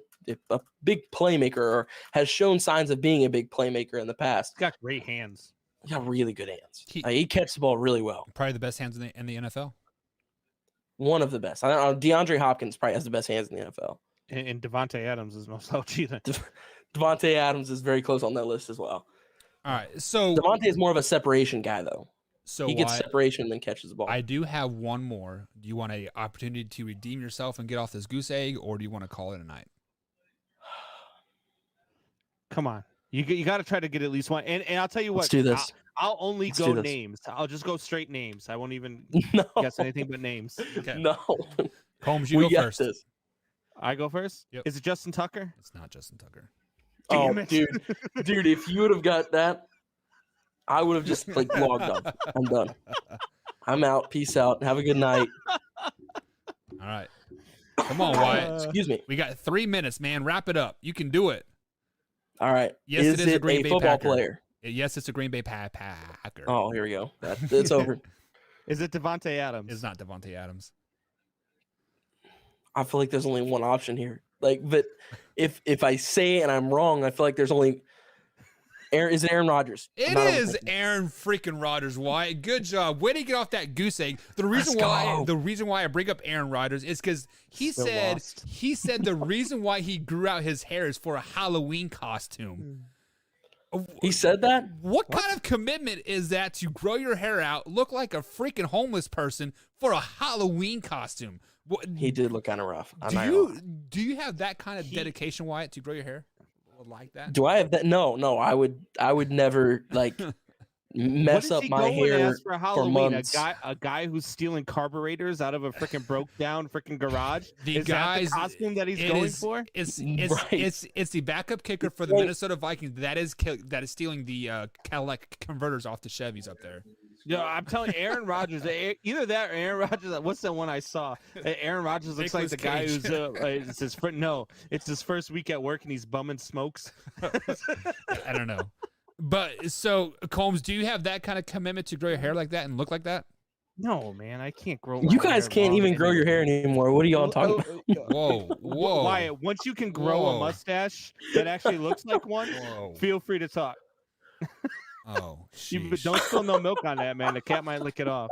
big playmaker, or has shown signs of being a big playmaker in the past. He's got great hands. He's got really good hands. He catches the ball really well. Probably the best hands in the NFL. One of the best. I don't know, DeAndre Hopkins probably has the best hands in the NFL. And Devontae Adams is no slouch either. Devontae Adams is very close on that list as well. All right, so Devontae is more of a separation guy, though. So he gets separation and then catches the ball. I do have one more. Do you want an opportunity to redeem yourself and get off this goose egg, or do you want to call it a night? Come on. You got to try to get at least one. And I'll tell you what. Let's do this. I'll only go names. I'll just go straight names. I won't even guess anything but names. Okay. No. Combs, you go first. This. I go first? Yep. Is it Justin Tucker? It's not Justin Tucker. Damn it. Dude, if you would have got that, I would have just logged off. I'm done. I'm out. Peace out. Have a good night. All right. Come on, Wyatt. Excuse me. We got 3 minutes, man. Wrap it up. You can do it. All right. Yes, it is a Green Bay football Packer. Player? Yes, it's a Green Bay Packer. Oh, here we go. It's over. Is it Devontae Adams? It's not Devontae Adams. I feel like there's only one option here. But if I say it and I'm wrong, I feel like there's only is it Aaron Rodgers? It is Aaron freaking Rodgers. Wyatt, good job. Way to get off that goose egg. The reason why I bring up Aaron Rodgers is because he said the reason why he grew out his hair is for a Halloween costume. He said that? What kind of commitment is that to grow your hair out, look like a freaking homeless person for a Halloween costume? He did look kind of rough. Do you have that kind of dedication, Wyatt, to grow your hair like that? Do I have that? No. I would never mess up my hair for months. A guy who's stealing carburetors out of a freaking broke down freaking garage. Is that the costume that he's going for? It's the backup kicker for the Minnesota Vikings that is stealing the Cadillac converters off the Chevys up there. Yeah, I'm telling you, Aaron Rodgers. Either that or Aaron Rodgers. What's the one I saw? Aaron Rodgers looks like the guy who's it's his friend. No, it's his first week at work and he's bumming smokes. I don't know. But so, Combs, do you have that kind of commitment to grow your hair like that and look like that? No, man, I can't grow. You guys can't even grow your hair anymore. What are y'all talking about? Whoa! Wyatt, once you can grow a mustache that actually looks like one, feel free to talk. Oh, but don't spill no milk on that, man. The cat might lick it off.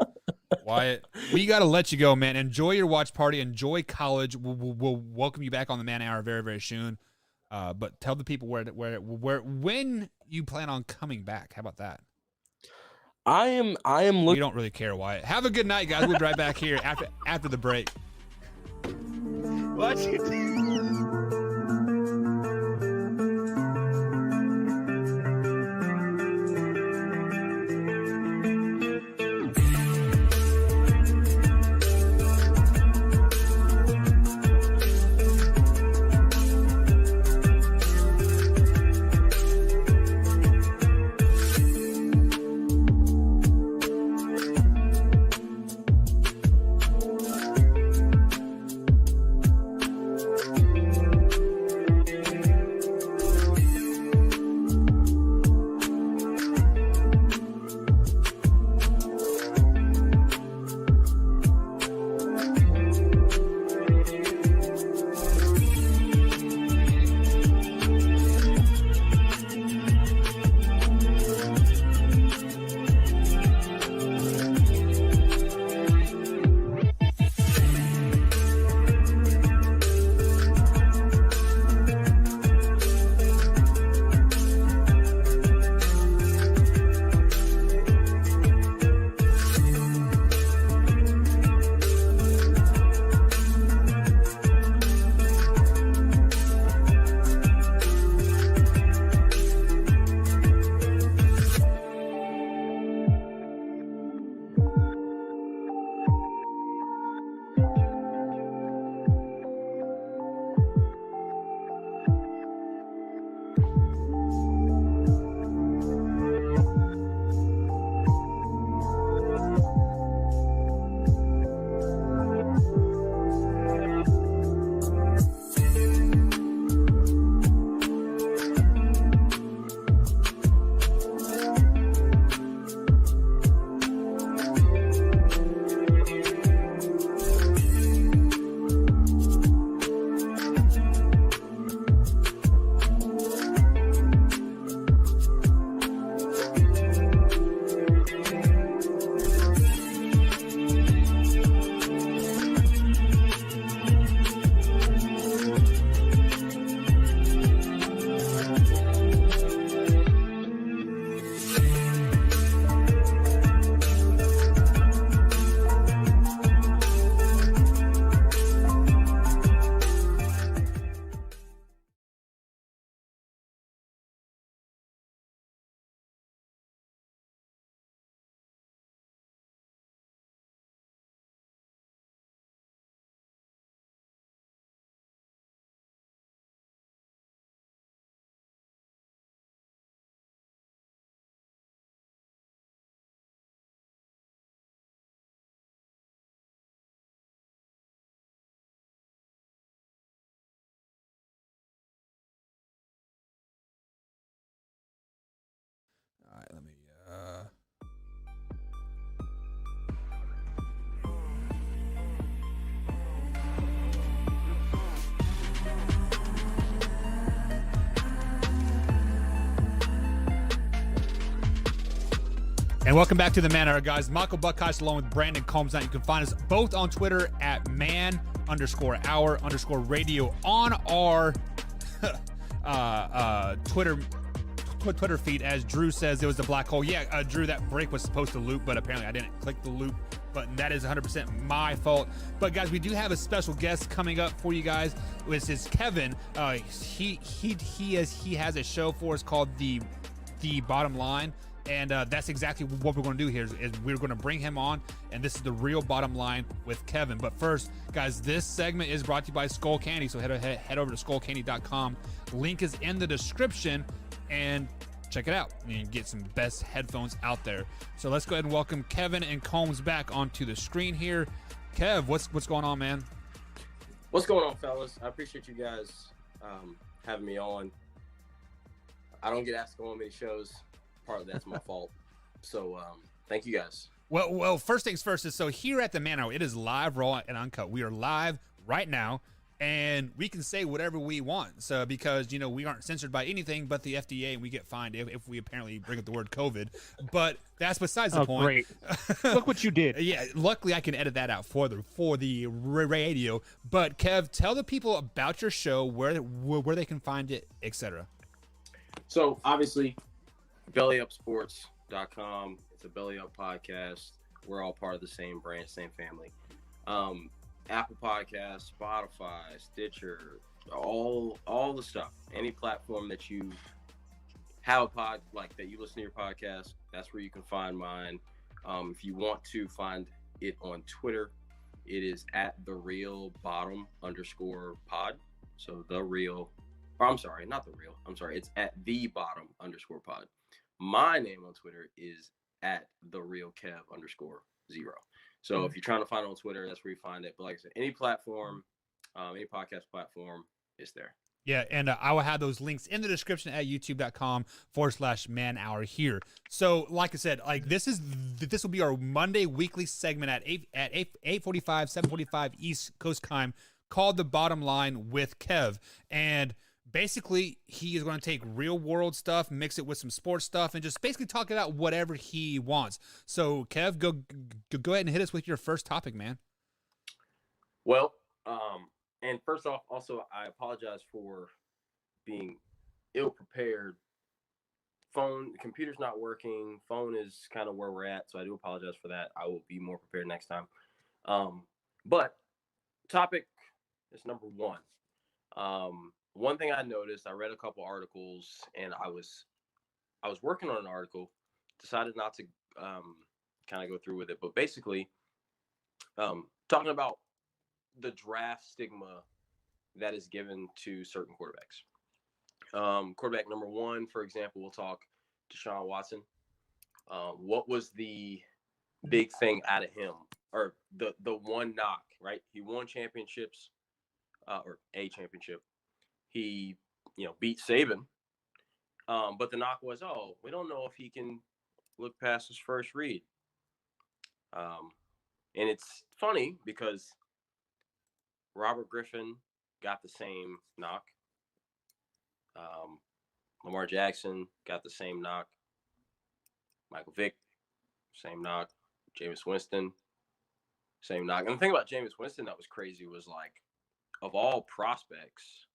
Wyatt, we got to let you go, man. Enjoy your watch party. Enjoy college. We'll welcome you back on the Man Hour very, very soon. But tell the people when you plan on coming back. How about that? I am looking. We don't really care, Wyatt. Have a good night, guys. We'll be right back here after the break. What you do? And welcome back to the Man Hour, guys. Michael Buckhouse along with Brandon Combs. Now you can find us both on Twitter at man_hour_radio on our Twitter feed. As Drew says, it was the black hole. Yeah, Drew, that break was supposed to loop, but apparently I didn't click the loop button. That is 100% my fault. But guys, we do have a special guest coming up for you guys. This is Kevin. He has a show for us called the Bottom Line. And that's exactly what we're going to do here is we're going to bring him on, and this is the real Bottom Line with Kevin. But first, guys, this segment is brought to you by Skull Candy, so head over to skullcandy.com. Link is in the description, and check it out. You can get some best headphones out there. So let's go ahead and welcome Kevin and Combs back onto the screen here. Kev, what's going on, man? What's going on, fellas? I appreciate you guys having me on. I don't get asked to go on many shows. Part of that's my fault. So thank you guys. Well, first things first is, so here at the Man Hour, it is live, raw, and uncut. We are live right now, and we can say whatever we want. So because, we aren't censored by anything but the FDA, and we get fined if we apparently bring up the word COVID. But that's besides the point. Great. Look what you did. Yeah, luckily I can edit that out for the radio. But Kev, tell the people about your show, where they can find it, etc. So obviously, BellyUpSports.com. It's a Belly Up podcast. We're all part of the same brand, same family. Apple Podcasts, Spotify, Stitcher, all the stuff. Any platform that you have that you listen to your podcast, that's where you can find mine. If you want to find it on Twitter, it is at @therealbottom_pod. So it's at @thebottom_pod. My name on Twitter is at @therealkev_0. So if you're trying to find it on Twitter, that's where you find it. But like I said, any platform, any podcast platform, it's there. Yeah, and I will have those links in the description at youtube.com/man hour here. So like I said, this will be our Monday weekly segment at 8:45, 7:45 East Coast time, called The Bottom Line with Kev. And basically, he is going to take real world stuff, mix it with some sports stuff, and just basically talk about whatever he wants. So, Kev, go ahead and hit us with your first topic, man. Well, and first off, also, I apologize for being ill-prepared. Computer's not working. Phone is kind of where we're at, so I do apologize for that. I will be more prepared next time. But topic is number one. One thing I noticed, I read a couple articles, and I was working on an article, decided not to kind of go through with it, but basically talking about the draft stigma that is given to certain quarterbacks. Quarterback number one, for example, we'll talk Deshaun Watson. What was the big thing out of him, or the one knock, right? He won championships, or a championship. He, beat Saban, but the knock was, we don't know if he can look past his first read. And it's funny because Robert Griffin got the same knock. Lamar Jackson got the same knock. Michael Vick, same knock. Jameis Winston, same knock. And the thing about Jameis Winston that was crazy was, of all prospects,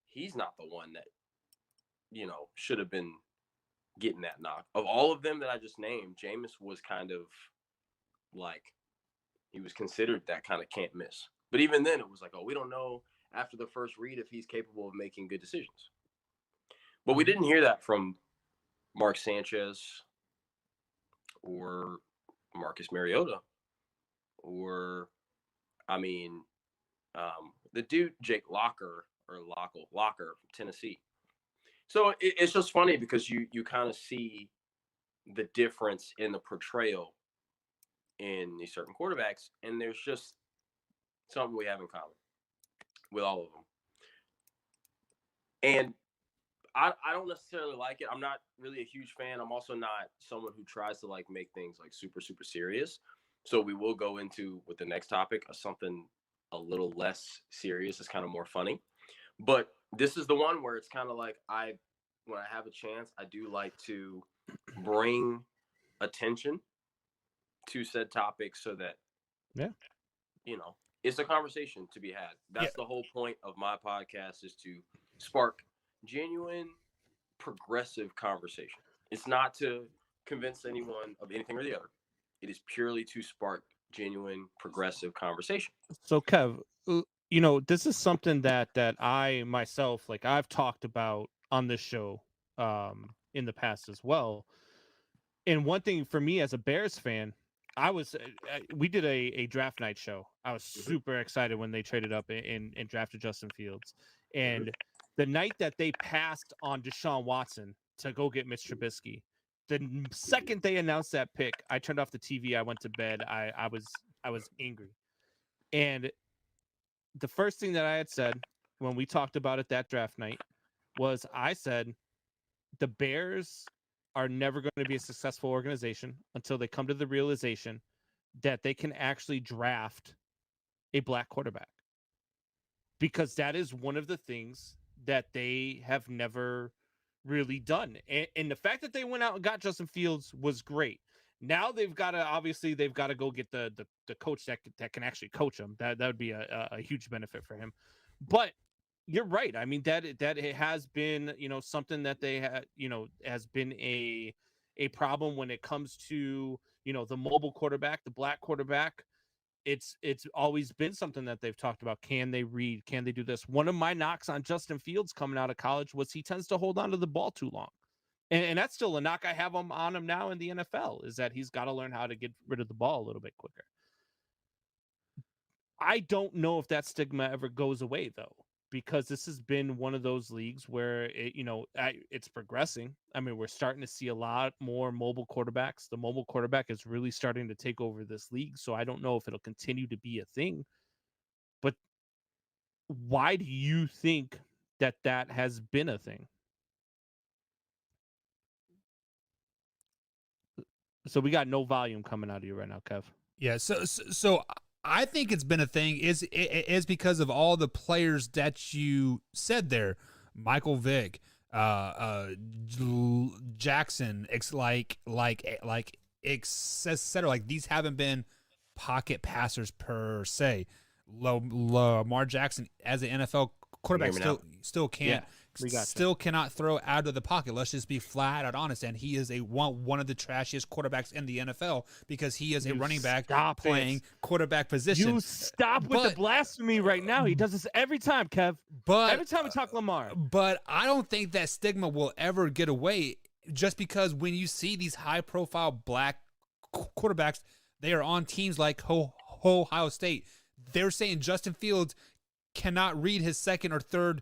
he's not the one that, should have been getting that knock. Of all of them that I just named, Jameis was kind of he was considered that kind of can't miss. But even then, it was we don't know after the first read if he's capable of making good decisions. But we didn't hear that from Mark Sanchez or Marcus Mariota or, the dude Jake Locker from Tennessee. So it's just funny because you kind of see the difference in the portrayal in these certain quarterbacks, and there's just something we have in common with all of them. And I don't necessarily like it. I'm not really a huge fan. I'm also not someone who tries to make things super, super serious. So we will go into with the next topic something a little less serious. It's kind of more funny. But this is the one where it's kind of I when I have a chance, I do like to bring attention to said topics so that, it's a conversation to be had. That's the whole point of my podcast, is to spark genuine, progressive conversation. It's not to convince anyone of anything or the other. It is purely to spark genuine, progressive conversation. So Kev, this is something that I myself, like, I've talked about on this show in the past as well. And one thing for me as a Bears fan, we did a draft night show. I was super excited when they traded up and drafted Justin Fields. And the night that they passed on Deshaun Watson to go get Mitch Trubisky, the second they announced that pick, I turned off the TV. I went to bed. I was angry. And the first thing that I had said when we talked about it that draft night was, I said, the Bears are never going to be a successful organization until they come to the realization that they can actually draft a black quarterback, because that is one of the things that they have never really done. And the fact that they went out and got Justin Fields was great. Now they've got to go get the coach that can actually coach him. That would be a huge benefit for him. But you're right. I mean, that it has been, something that they had, has been a problem when it comes to, the mobile quarterback, the black quarterback. It's always been something that they've talked about. Can they read? Can they do this? One of my knocks on Justin Fields coming out of college was he tends to hold on to the ball too long. And that's still a knock I have on him now in the NFL, is that he's got to learn how to get rid of the ball a little bit quicker. I don't know if that stigma ever goes away, though, because this has been one of those leagues where it's progressing. I mean, we're starting to see a lot more mobile quarterbacks. The mobile quarterback is really starting to take over this league. So I don't know if it'll continue to be a thing. But why do you think that has been a thing? So we got no volume coming out of you right now, Kev. Yeah, so I think it's been a thing is because of all the players that you said there. Michael Vick, Jackson, etc. Like, these haven't been pocket passers per se. Lamar Jackson as an NFL quarterback still can't. Yeah. Still cannot throw out of the pocket. Let's just be flat out honest. And he is one of the trashiest quarterbacks in the NFL, because he is a running back playing quarterback position. You stop with the blasphemy right now. He does this every time, Kev. Every time we talk Lamar. But I don't think that stigma will ever get away, just because when you see these high-profile black quarterbacks, they are on teams like Ohio State. They're saying Justin Fields cannot read his second or third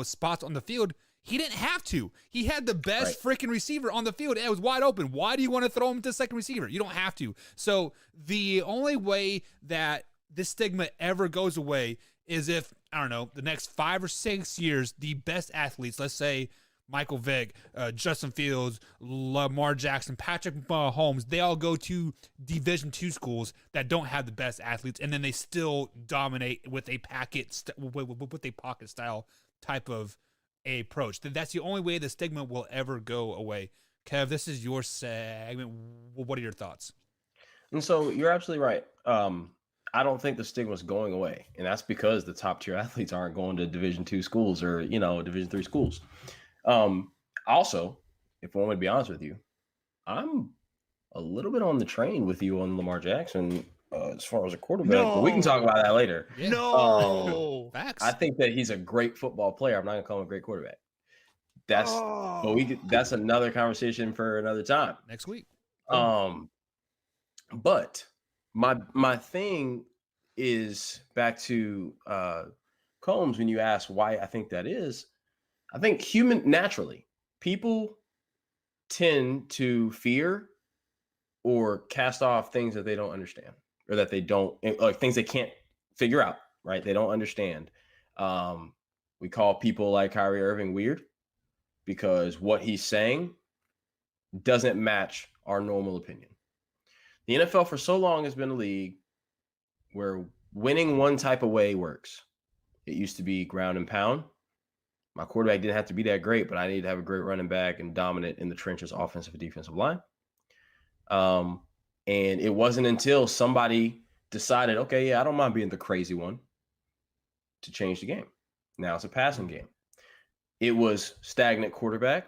spots on the field. He didn't have to. He had the best freaking receiver on the field. It was wide open. Why do you want to throw him to second receiver? You don't have to. So the only way that this stigma ever goes away is if, I don't know, the next 5 or 6 years, the best athletes, let's say Michael Vick, Justin Fields, Lamar Jackson, Patrick Mahomes, they all go to Division II schools that don't have the best athletes, and then they still dominate with a pocket style type of approach. That's the only way the stigma will ever go away. Kev, this is your segment. What are your thoughts? And so you're absolutely right. I don't think the stigma is going away, and that's because the top tier athletes aren't going to Division II schools or Division III schools. Also, if I want to be honest with you, I'm a little bit on the train with you on Lamar Jackson as far as a quarterback, but we can talk about that later. Yeah. No, facts. I think that he's a great football player. I'm not gonna call him a great quarterback. That's another conversation for another time next week. But my thing is back to Combs when you ask why I think that is. I think naturally, people tend to fear or cast off things that they don't understand, or that they don't, like things they can't figure out, right? They don't understand. We call people like Kyrie Irving weird because what he's saying doesn't match our normal opinion. The NFL for so long has been a league where winning one type of way works. It used to be ground and pound. My quarterback didn't have to be that great, but I needed to have a great running back and dominant in the trenches, offensive and defensive line. And it wasn't until somebody decided, okay, yeah, I don't mind being the crazy one, to change the game. Now it's a passing game. It was stagnant quarterback.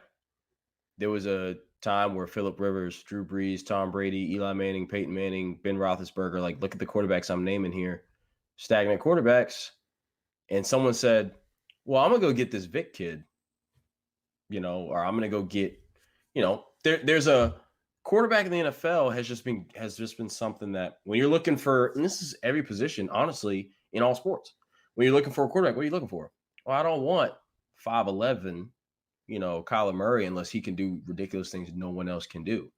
There was a time where Phillip Rivers, Drew Brees, Tom Brady, Eli Manning, Peyton Manning, Ben Roethlisberger, like, look at the quarterbacks I'm naming here, stagnant quarterbacks. And someone said, well, I'm going to go get this Vic kid, or I'm going to go get, there's a quarterback in the NFL has just been something that when you're looking for, and this is every position, honestly, in all sports, when you're looking for a quarterback, what are you looking for? Well, I don't want 5'11", Kyler Murray, unless he can do ridiculous things no one else can do.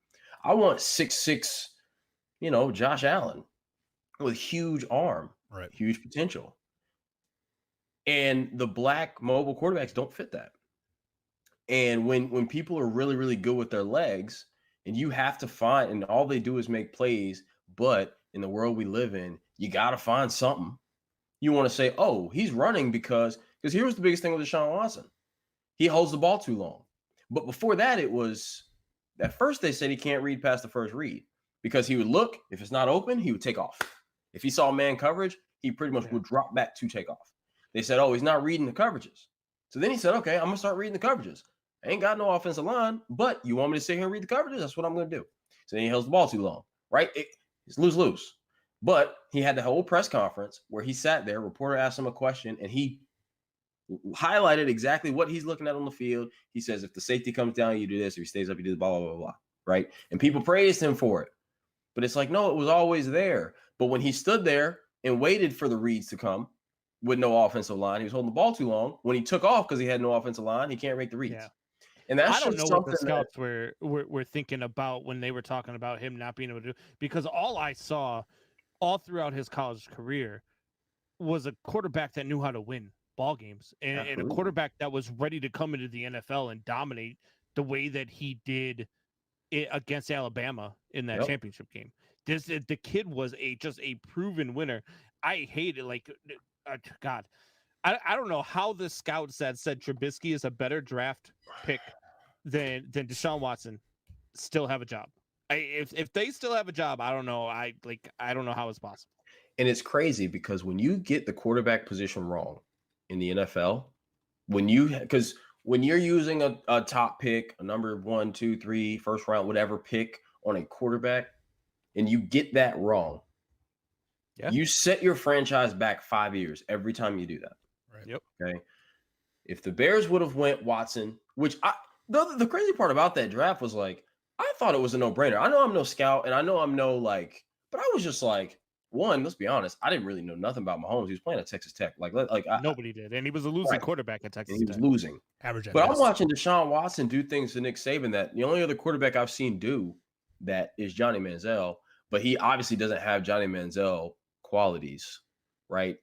I want 6'6", Josh Allen with huge arm, right, huge potential. And the black mobile quarterbacks don't fit that. And when people are really, really good with their legs, and you have to find, and all they do is make plays, but in the world we live in, you got to find something. You want to say, oh, he's running because here's the biggest thing with Deshaun Watson. He holds the ball too long. But before that, it was, at first they said he can't read past the first read because he would look, if it's not open, he would take off. If he saw man coverage, he pretty much would drop back to take off. They said, oh, he's not reading the coverages. So then he said, okay, I'm going to start reading the coverages. I ain't got no offensive line, but you want me to sit here and read the coverages? That's what I'm going to do. So then he holds the ball too long, right? It's lose-lose. But he had the whole press conference where he sat there, reporter asked him a question, and he highlighted exactly what he's looking at on the field. He says, if the safety comes down, you do this. If he stays up, you do blah, blah, blah, blah, right? And people praised him for it. But it's like, no, it was always there. But when he stood there and waited for the reads to come with no offensive line, he was holding the ball too long. When he took off because he had no offensive line, he can't make the reads. Yeah. And that's I don't know what the scouts were thinking about when they were talking about him not being able to do, because all I saw all throughout his college career was a quarterback that knew how to win ball games and a quarterback that was ready to come into the NFL and dominate the way that he did it against Alabama in that championship game. The kid was just a proven winner. I hate it. Like, God, I don't know how the scouts that said Trubisky is a better draft pick than Deshaun Watson still have a job. If they still have a job, I don't know. I don't know how it's possible. And it's crazy because when you get the quarterback position wrong in the NFL, when you're using a top pick, a number 1, 2, 3, first round, whatever pick on a quarterback, and you get that wrong, you set your franchise back 5 years every time you do that. Right. Yep. Okay. If the Bears would have went Watson, which the crazy part about that draft was, like, I thought it was a no-brainer. I know I'm no scout, and I know I'm no, like, but I was just like, one, let's be honest, I didn't really know nothing about Mahomes. He was playing at Texas Tech. Nobody did, and he was a losing quarterback at Texas Tech. He was losing. Average. But I'm watching Deshaun Watson do things to Nick Saban that the only other quarterback I've seen do that is Johnny Manziel, but he obviously doesn't have Johnny Manziel qualities, right?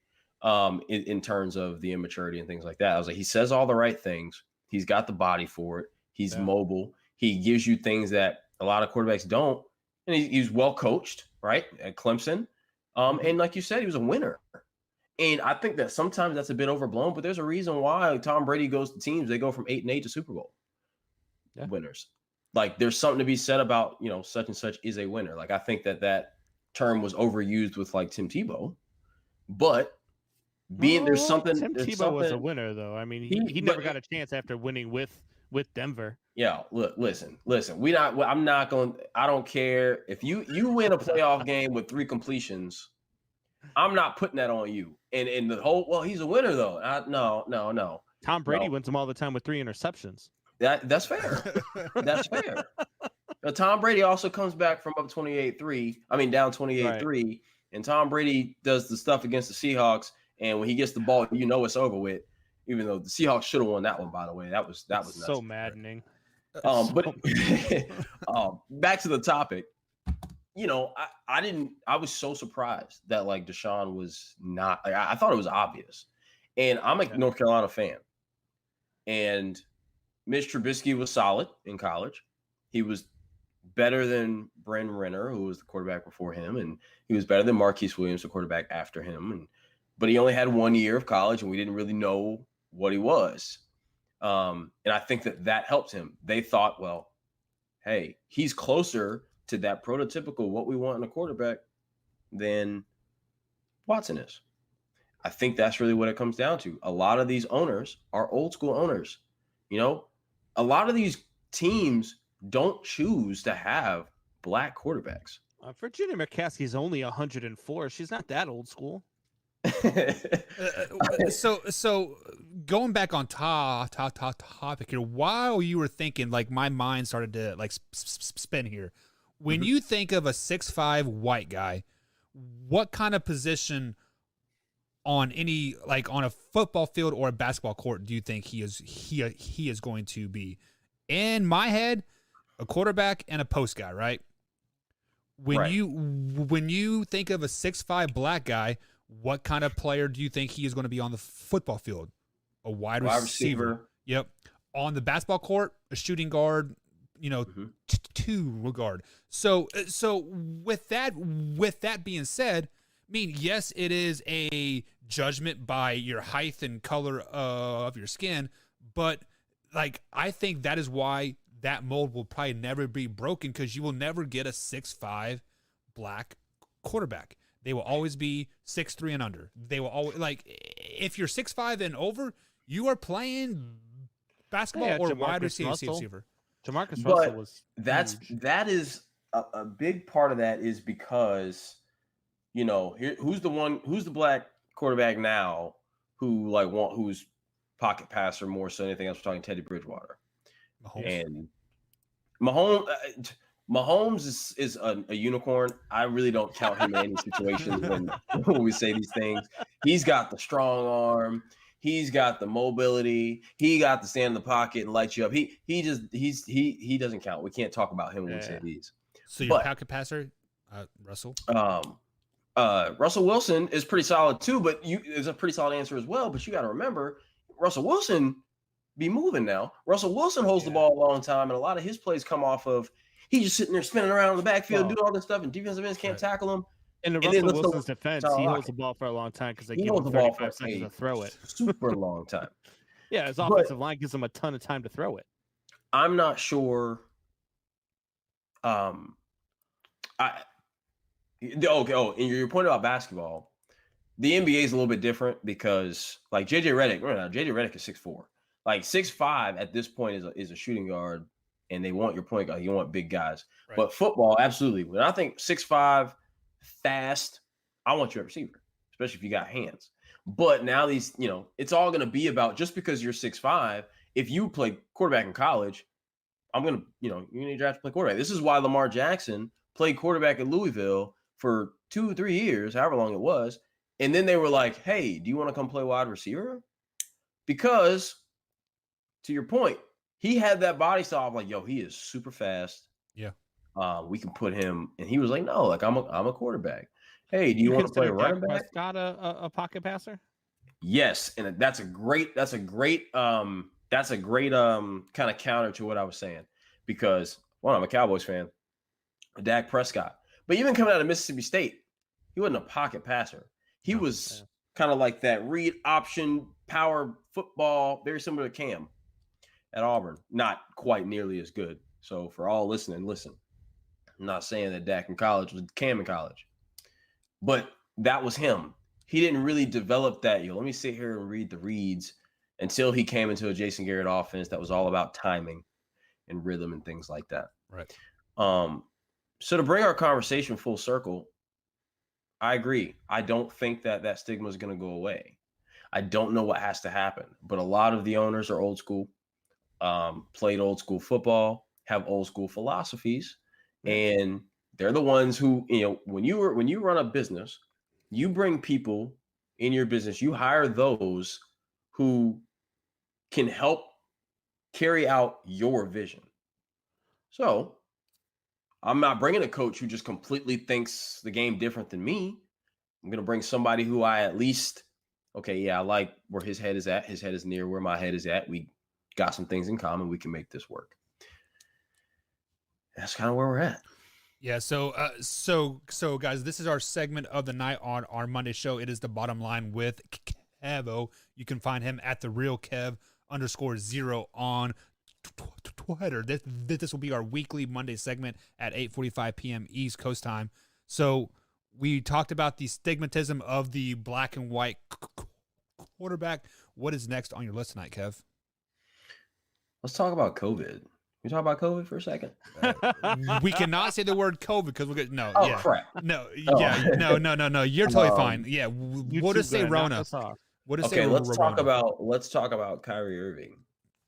In terms of the immaturity and things like that. I was like, he says all the right things. He's got the body for it. He's mobile. He gives you things that a lot of quarterbacks don't. And he's well coached, right? At Clemson. And like you said, he was a winner. And I think that sometimes that's a bit overblown, but there's a reason why Tom Brady goes to teams. They go from 8-8 to Super Bowl winners. Like, there's something to be said about, such and such is a winner. Like, I think that term was overused with, like, Tim Tebow, but there's something. Tim Tebow was a winner, though. I mean, he never got a chance after winning with Denver. Yeah, look, listen. I'm not going. I don't care if you win a playoff game with 3 completions. I'm not putting that on you. And the whole, he's a winner though. No. Tom Brady wins them all the time with 3 interceptions. That's fair. That's fair. Now, Tom Brady also comes back from up 28-3. I mean, down 28-3, right. And Tom Brady does the stuff against the Seahawks. And when he gets the ball, it's over with. Even though the Seahawks should have won that one, by the way, that was nuts. So maddening. But back to the topic. I was so surprised that, like, Deshaun was not. Like, I thought it was obvious, and I'm a North Carolina fan. And Mitch Trubisky was solid in college. He was better than Bryn Renner, who was the quarterback before him, and he was better than Marquise Williams, the quarterback after him. But he only had 1 year of college, and we didn't really know what he was. And I think that helped him. They thought, well, hey, he's closer to that prototypical what we want in a quarterback than Watson is. I think that's really what it comes down to. A lot of these owners are old school owners. A lot of these teams don't choose to have black quarterbacks. Virginia McCaskey's only 104. She's not that old school. So going back on topic here, while you were thinking, like my mind started to like spin here. When you think of a 6'5" white guy, what kind of position on any on a football field or a basketball court do you think he is going to be? In my head, a quarterback and a post guy, right? When you think of a 6'5" black guy, what kind of player do you think he is going to be on the football field? A wide receiver. Yep. On the basketball court, a shooting guard, two guard. So with that being said, I mean, yes, it is a judgment by your height and color of your skin, but I think that is why that mold will probably never be broken, because you will never get a 6'5" black quarterback. They will always be 6'3" and under. They will always if you're 6'5" and over, you are playing basketball or wide receiver. Jamarcus Russell was that is a big part of that is because who's the black quarterback now who's pocket passer more so than anything else. We're talking Teddy Bridgewater. And Mahomes is a unicorn. I really don't count him in any situations when we say these things. He's got the strong arm. He's got the mobility. He got to stand in the pocket and light you up. He doesn't count. We can't talk about him when we say these. So your pocket passer, Russell? Russell Wilson is pretty solid too, but is a pretty solid answer as well. But you got to remember, Russell Wilson be moving now. Russell Wilson holds the ball a long time, and a lot of his plays come off of he's just sitting there spinning around in the backfield, doing all this stuff, and defensive ends can't tackle him. In the Russell Wilson's defense, he holds the ball for a long time because they give him 35 seconds to throw it. Super long time. Yeah, his offensive line gives him a ton of time to throw it. I'm not sure. And your point about basketball, the NBA is a little bit different because JJ Redick is 6'4". 6'5" at this point is a shooting guard, and they want your point guard. You want big guys. Right. But football, absolutely. When I think 6'5", fast, I want you a receiver, especially if you got hands. But now these, it's all going to be about just because you're 6'5", if you play quarterback in college, I'm going to, you're going to draft to play quarterback. This is why Lamar Jackson played quarterback at Louisville for 2-3 years, however long it was. And then they were like, hey, do you want to come play wide receiver? Because to your point, he had that body style of he is super fast. Yeah. We can put him, and he was like, no, I'm a quarterback. Hey, do you want to play running back? Prescott a pocket passer? Yes, and that's a great kind of counter to what I was saying, because I'm a Cowboys fan, Dak Prescott, but even coming out of Mississippi State, he wasn't a pocket passer. He was kind of like that read option power football, very similar to Cam at Auburn, not quite nearly as good. So for all listening, listen. I'm not saying that Dak in college was Cam in college, but that was him. He didn't really develop that. Let me sit here and read the reads until he came into a Jason Garrett offense that was all about timing and rhythm and things like that. Right. So to bring our conversation full circle, I agree. I don't think that stigma is going to go away. I don't know what has to happen, but a lot of the owners are old school, played old school football, have old school philosophies. And they're the ones who, when you run a business, you bring people in your business, you hire those who can help carry out your vision. So I'm not bringing a coach who just completely thinks the game different than me. I'm going to bring somebody who I at least, I like where his head is at. His head is near where my head is at. We got some things in common. We can make this work. That's kind of where we're at. Yeah. So guys, this is our segment of the night on our Monday show. It is the Bottom Line with Kevo. You can find him at The Real Kev _0 on Twitter. This will be our weekly Monday segment at 8:45 p.m. East Coast time. So we talked about the stigmatism of the black and white quarterback. What is next on your list tonight, Kev? Let's talk about COVID. We talk about COVID for a second. We cannot say the word COVID because we'll get no. Oh yeah, crap! no, Oh. yeah, no. You're totally fine. Yeah, we'll just say Rona. We'll just say let's Rona. talk about Kyrie Irving.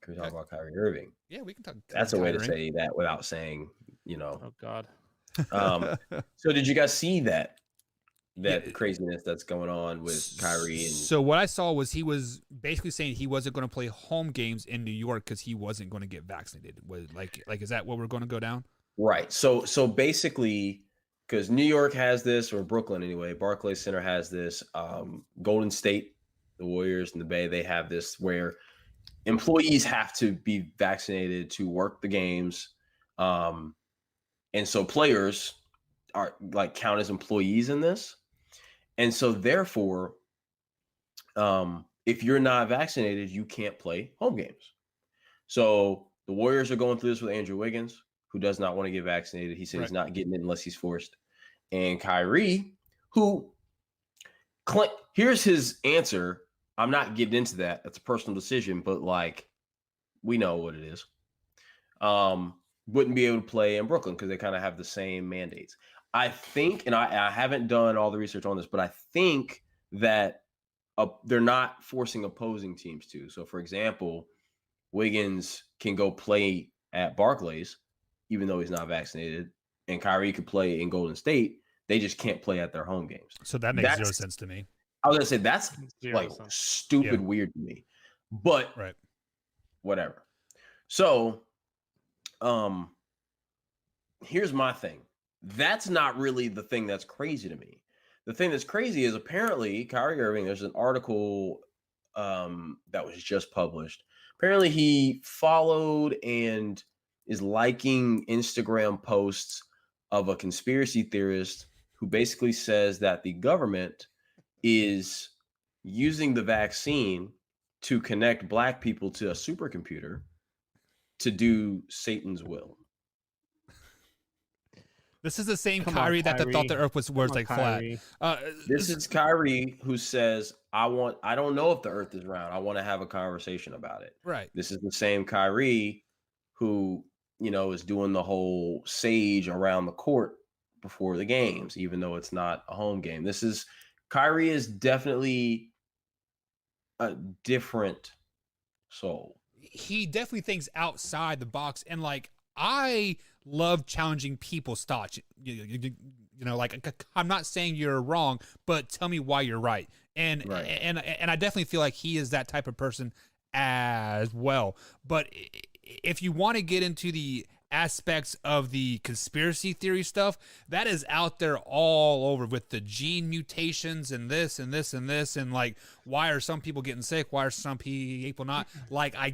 Can we talk about Kyrie Irving? Yeah, we can talk. That's a way to say that without saying, Oh God. So did you guys see that craziness that's going on with Kyrie? And so what I saw was he was basically saying he wasn't going to play home games in New York because he wasn't going to get vaccinated. Was like is that what we're going to go down? Right. So basically, because New York has this, or Brooklyn anyway, Barclays Center has this. Golden State, the Warriors and the Bay, they have this where employees have to be vaccinated to work the games. And so players are like count as employees in this. And so therefore, if you're not vaccinated, you can't play home games. So the Warriors are going through this with Andrew Wiggins, who does not want to get vaccinated. He said he's not getting it unless he's forced. And Kyrie, who here's his answer. I'm not getting into that. That's a personal decision, but like we know what it is. Wouldn't be able to play in Brooklyn because they kind of have the same mandates. I think, and I haven't done all the research on this, but I think that they're not forcing opposing teams to. So, for example, Wiggins can go play at Barclays, even though he's not vaccinated, and Kyrie could play in Golden State. They just can't play at their home games. So that makes zero sense to me. I was gonna say that's like stupid weird to me, but whatever. So, here's my thing. That's not really the thing that's crazy to me. The thing that's crazy is apparently Kyrie Irving, there's an article that was just published. Apparently he followed and is liking Instagram posts of a conspiracy theorist who basically says that the government is using the vaccine to connect black people to a supercomputer to do Satan's will. This is the same Kyrie that thought the earth was flat. This is Kyrie who says, I don't know if the earth is round. I want to have a conversation about it. Right. This is the same Kyrie who, is doing the whole sage around the court before the games, even though it's not a home game. Kyrie is definitely a different soul. He definitely thinks outside the box, and I love challenging people's thoughts. I'm not saying you're wrong, but tell me why you're right. And I definitely feel like he is that type of person as well. But if you want to get into the aspects of the conspiracy theory stuff, that is out there all over with the gene mutations and this and this and this, and why are some people getting sick, why are some people not? I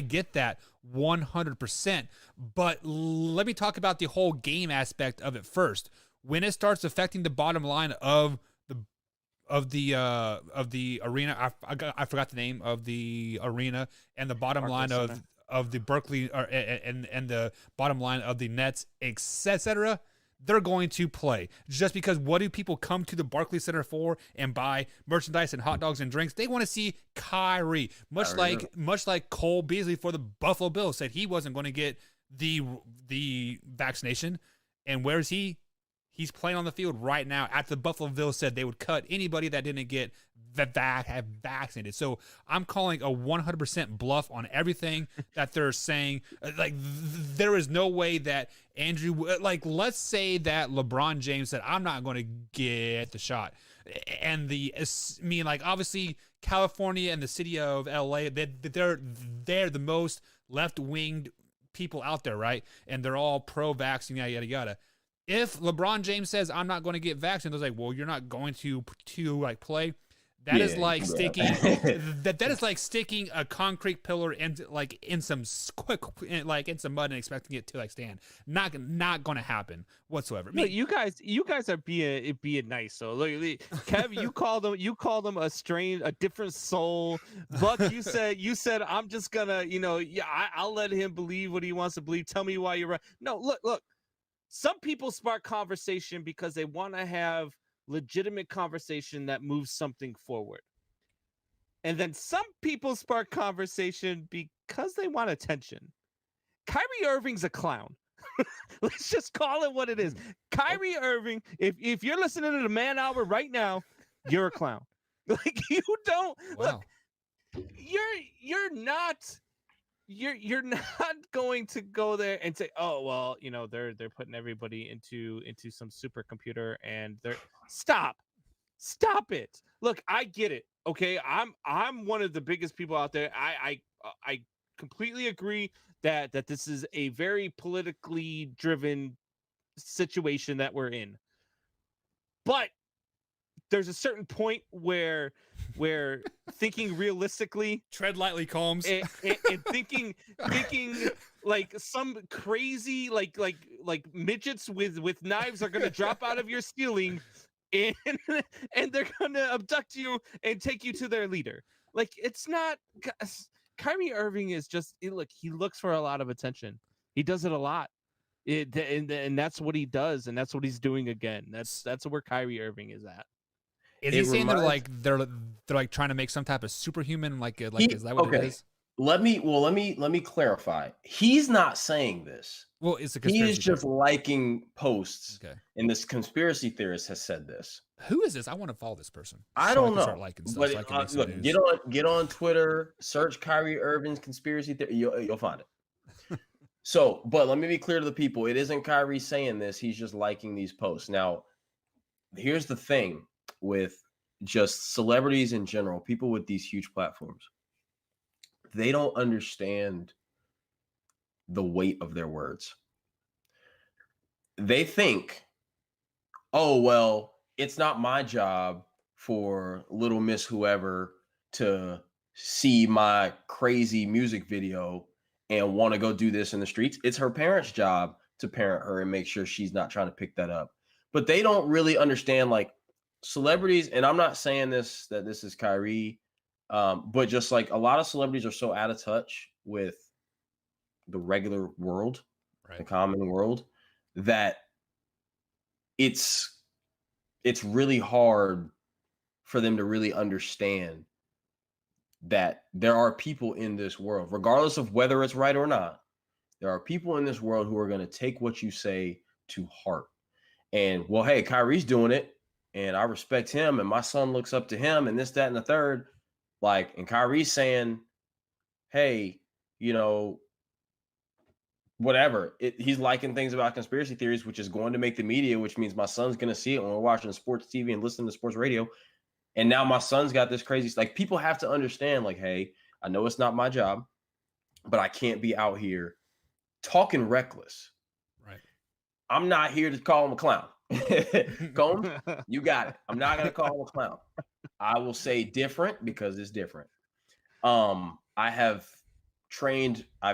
get that 100%, but let me talk about the whole game aspect of it first. When it starts affecting the bottom line of the arena, I forgot the name of the arena, and the bottom line of the Berkeley and the bottom line of the Nets, etc., they're going to play. Just because what do people come to the Barclays Center for and buy merchandise and hot dogs and drinks? They want to see Kyrie. Much like Cole Beasley for the Buffalo Bills said he wasn't going to get the vaccination. And where is he? He's playing on the field right now after the Buffalo Bills said they would cut anybody that didn't get vaccinated. So I'm calling a 100% bluff on everything that they're saying. There is no way that Andrew, let's say that LeBron James said, I'm not going to get the shot. And obviously California and the city of LA, they're the most left-winged people out there, right? And they're all pro-vaccine, yada, yada, yada. If LeBron James says, I'm not going to get vaccinated, they're like, well, you're not going to play. That is Yeah, like yeah. sticking that is like sticking a concrete pillar in some in some mud and expecting it to like stand. Not going to happen whatsoever. I mean, Look, you guys are being nice. So look, Kev, you called him a different soul. Buck, you said I'm just gonna, I'll let him believe what he wants to believe. Tell me why you're right. No, look. Some people spark conversation because they want to have legitimate conversation that moves something forward. And then some people spark conversation because they want attention. Kyrie Irving's a clown. Let's just call it what it is. Kyrie Irving, if you're listening to the Man Hour right now, you're a clown. Like, you don't wow. look, you're not going to go there and say, oh well, they're putting everybody into some supercomputer and they're stop it. Look, I get it. Okay, I'm one of the biggest people out there. I completely agree that this is a very politically driven situation that we're in. But there's a certain point where thinking realistically, Tread lightly, Combs. and thinking like some crazy like midgets with knives are gonna drop out of your ceiling and they're gonna abduct you and take you to their leader. Like, it's not. Kyrie Irving is just look. He looks for a lot of attention. He does it a lot. And that's what he does, and that's what he's doing again. That's where Kyrie Irving is at. Is he saying they're like trying to make some type of superhuman? Is that what it is? Let me clarify. He's not saying this. Well, it's a conspiracy. He's just liking posts. Okay. And this conspiracy theorist has said this. Who is this? I want to follow this person. I don't know. Start liking stuff, so I can make some look, news. get on Twitter, search Kyrie Irving's conspiracy theory. You'll find it. So, but let me be clear to the people. It isn't Kyrie saying this. He's just liking these posts. Now, here's the thing with just celebrities in general, people with these huge platforms. They don't understand the weight of their words. They think, oh, well, it's not my job for little Miss whoever to see my crazy music video and want to go do this in the streets. It's her parents' job to parent her and make sure she's not trying to pick that up. But they don't really understand, like, celebrities, and I'm not saying that this is Kyrie, but just like a lot of celebrities are so out of touch with the regular world, Right. the common world, that it's really hard for them to really understand that there are people in this world, regardless of whether it's right or not. There are people in this world who are going to take what you say to heart. And, well, hey, Kyrie's doing it, and I respect him, and my son looks up to him, and this, that, and the third. Like, and Kyrie's saying, hey, whatever. He's liking things about conspiracy theories, which is going to make the media, which means my son's going to see it when we're watching sports TV and listening to sports radio. And now my son's got this crazy, like, people have to understand, like, hey, I know it's not my job, but I can't be out here talking reckless. Right. I'm not here to call him a clown. Combs, you got it. I'm not going to call him a clown. I will say different because it's different. I've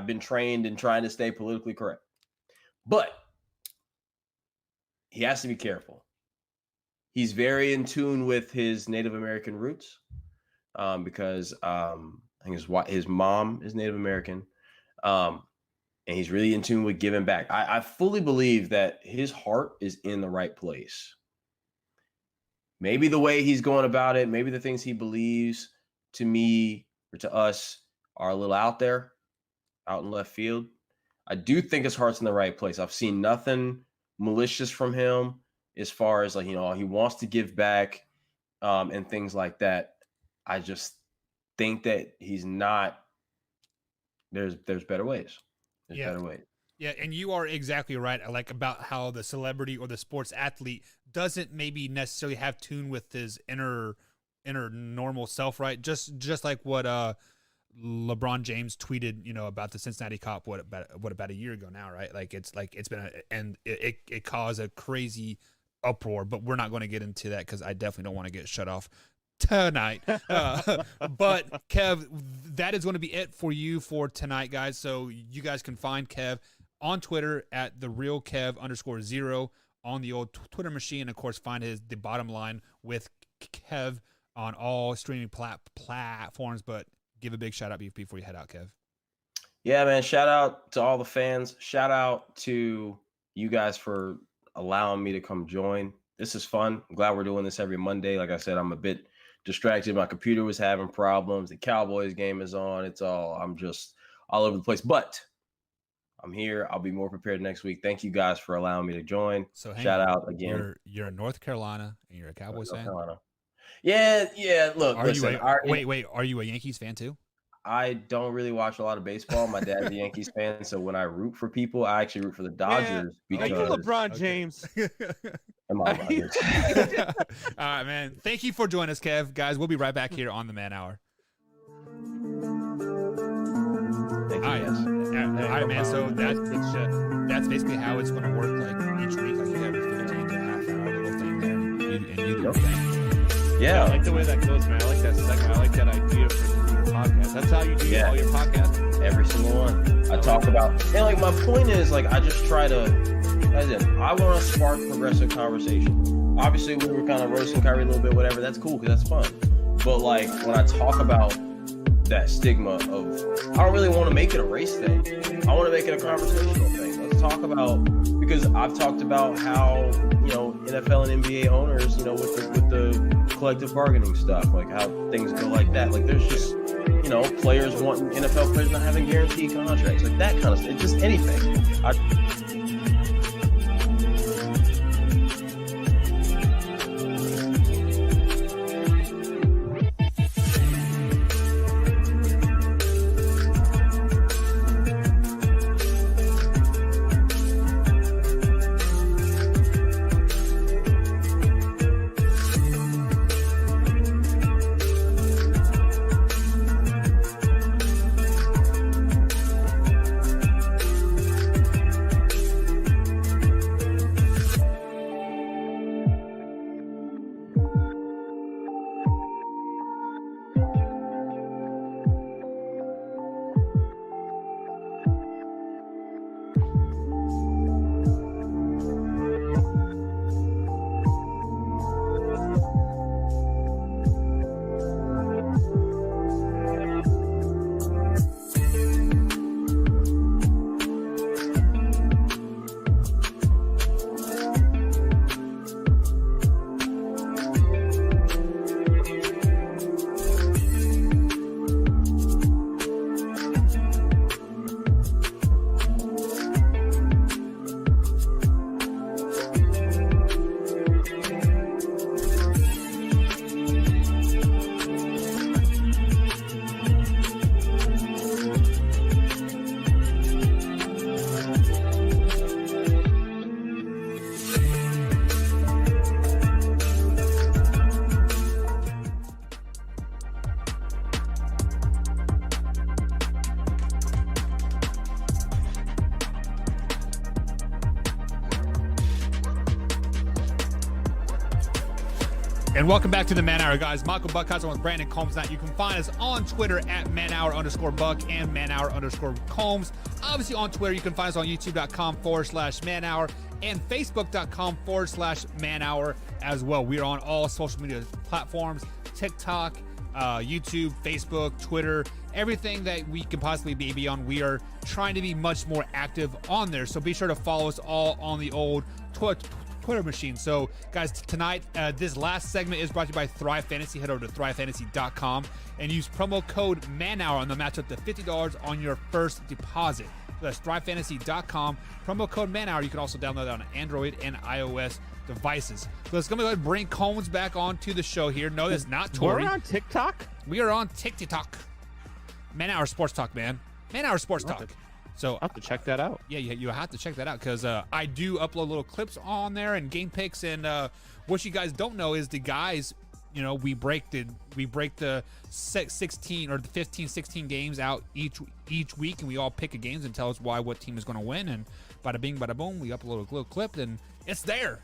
been trained in trying to stay politically correct, but he has to be careful. He's very in tune with his Native American roots, because I think his mom is Native American, and he's really in tune with giving back. I fully believe that his heart is in the right place. Maybe the way he's going about it, maybe the things he believes, to me or to us, are a little out there, out in left field. I do think his heart's in the right place. I've seen nothing malicious from him as far as, like, he wants to give back, and things like that. I just think that he's not. There's better ways. There's better ways. Yeah, and you are exactly right. I like about how the celebrity or the sports athlete doesn't maybe necessarily have tune with his inner normal self, right? Just like what LeBron James tweeted, about the Cincinnati cop about a year ago now, right? Like it's been and it caused a crazy uproar, but we're not going to get into that because I definitely don't want to get shut off tonight. But Kev, that is going to be it for you for tonight, guys. So you guys can find Kev on Twitter at @therealkev_0 on the old Twitter machine. Of course, find the bottom line with Kev on all streaming platforms. But give a big shout out before you head out, Kev. Yeah, man. Shout out to all the fans. Shout out to you guys for allowing me to come join. This is fun. I'm glad we're doing this every Monday. Like I said, I'm a bit distracted. My computer was having problems. The Cowboys game is on. I'm just all over the place. But I'm here. I'll be more prepared next week. Thank you guys for allowing me to join. So shout out again. You're in North Carolina and you're a Cowboys fan? Yeah. Look, are you a Yankees fan too? I don't really watch a lot of baseball. My dad's a Yankees fan, so when I root for people, I actually root for the Dodgers. Are you LeBron James? Am I All right, man. Thank you for joining us, Kev. Guys, we'll be right back here on the Man Hour. Thank you, all right, man. So that's basically how it's going to work. Like each week, like you have a 15 to half hour little thing there, and you do the thing. Yeah, I like the way that goes, man. I like that segment. I like that idea for the podcast. That's how you do all your podcasts. Every single one. I talk about, and like my point is, like I just try to, I want to spark progressive conversation. Obviously, we were kind of roasting Kyrie a little bit, whatever. That's cool because that's fun. But like when I talk about that stigma of, I don't really want to make it a race thing. I want to make it a conversational thing. Let's talk about, because I've talked about how, NFL and NBA owners, with the collective bargaining stuff, like how things go like that. Like there's just, players wanting, NFL players not having guaranteed contracts, like that kind of stuff. Just anything. And welcome back to the Man Hour, guys. Michael Buckheiser with Brandon Combs. Now, you can find us on Twitter at manhour_buck and manhour_combs. Obviously, on Twitter, you can find us on youtube.com/manhour and facebook.com/manhour as well. We are on all social media platforms, TikTok, YouTube, Facebook, Twitter, everything that we can possibly be on. We are trying to be much more active on there. So be sure to follow us all on the old Twitter machine. So guys, tonight this last segment is brought to you by Thrive Fantasy. Head over to thrivefantasy.com and use promo code MANHOUR on the match up to $50 on your first deposit. So that's thrivefantasy.com, promo code MANHOUR. You can also download that on Android and iOS devices. So let's go ahead and bring Combs back onto the show here. No, that's not Tori. We're on TikTok? We are on TikTok. Man Hour Sports Talk, man. Man Hour Sports Talk. So I'll have to check that out. Yeah, you have to check that out because I do upload little clips on there and game picks. And what you guys don't know is the guys, we break the 16 or the 15, 16 games out each week, and we all pick a games and tell us what team is going to win. And bada bing, bada boom, we upload a little clip, and it's there.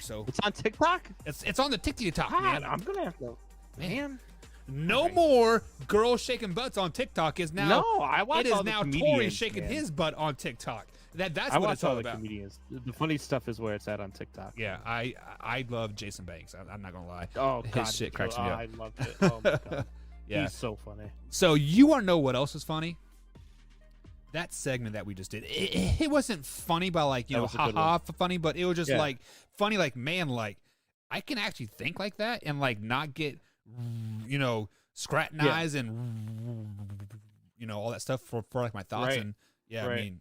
So it's on TikTok. It's on the TikTok, God, man. I'm gonna have to. Man. No Okay. more girls shaking butts on TikTok is now. No, I watch It is all the now Tori comedians, shaking man. his butt on TikTok. That's I what watch it's all all the about. comedians. The funny stuff is where it's at on TikTok. Yeah, I love Jason Banks. I'm not gonna lie. Oh His God, shit cracks me up. I loved it. Oh my God. Yeah. He's so funny. So you want to know what else is funny? That segment that we just did, it wasn't funny by like, That was a good haha funny, but it was just Yeah. like funny, like, man, like I can actually think like that and like not get, scrutinized and all that stuff for like my thoughts. Right. And yeah, Right. I mean,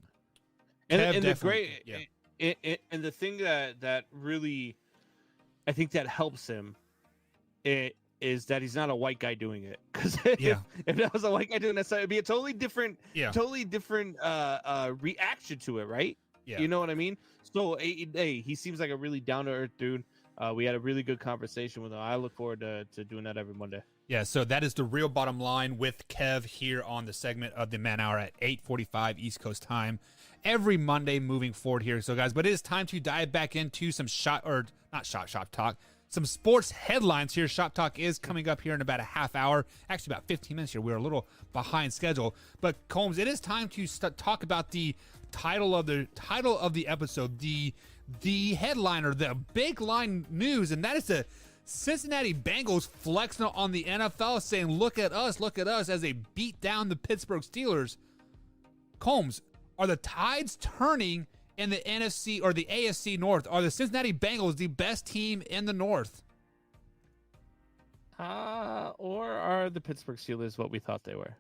And, Kev and the definitely- great, and the thing that really, I think that helps him, is that he's not a white guy doing it. Because Yeah. if that was a white guy doing that, it'd be a totally different reaction to it, right? Yeah. You know what I mean? So hey, he seems like a really down to earth dude. We had a really good conversation with him. I look forward to doing that every Monday. Yeah, so that is the real bottom line with Kev here on the segment of the Man Hour at 8:45 East Coast time every Monday moving forward here. So guys, but it is time to dive back into some shop talk, some sports headlines here. Shop talk is coming up here in about a half hour, actually about 15 minutes here. We're a little behind schedule, but Combs, it is time to talk about the title of the episode, the headliner, the big line news, and that is the Cincinnati Bengals flexing on the NFL, saying, look at us, as they beat down the Pittsburgh Steelers. Combs, are the tides turning in the NFC or the AFC North? Are the Cincinnati Bengals the best team in the North? Or are the Pittsburgh Steelers what we thought they were?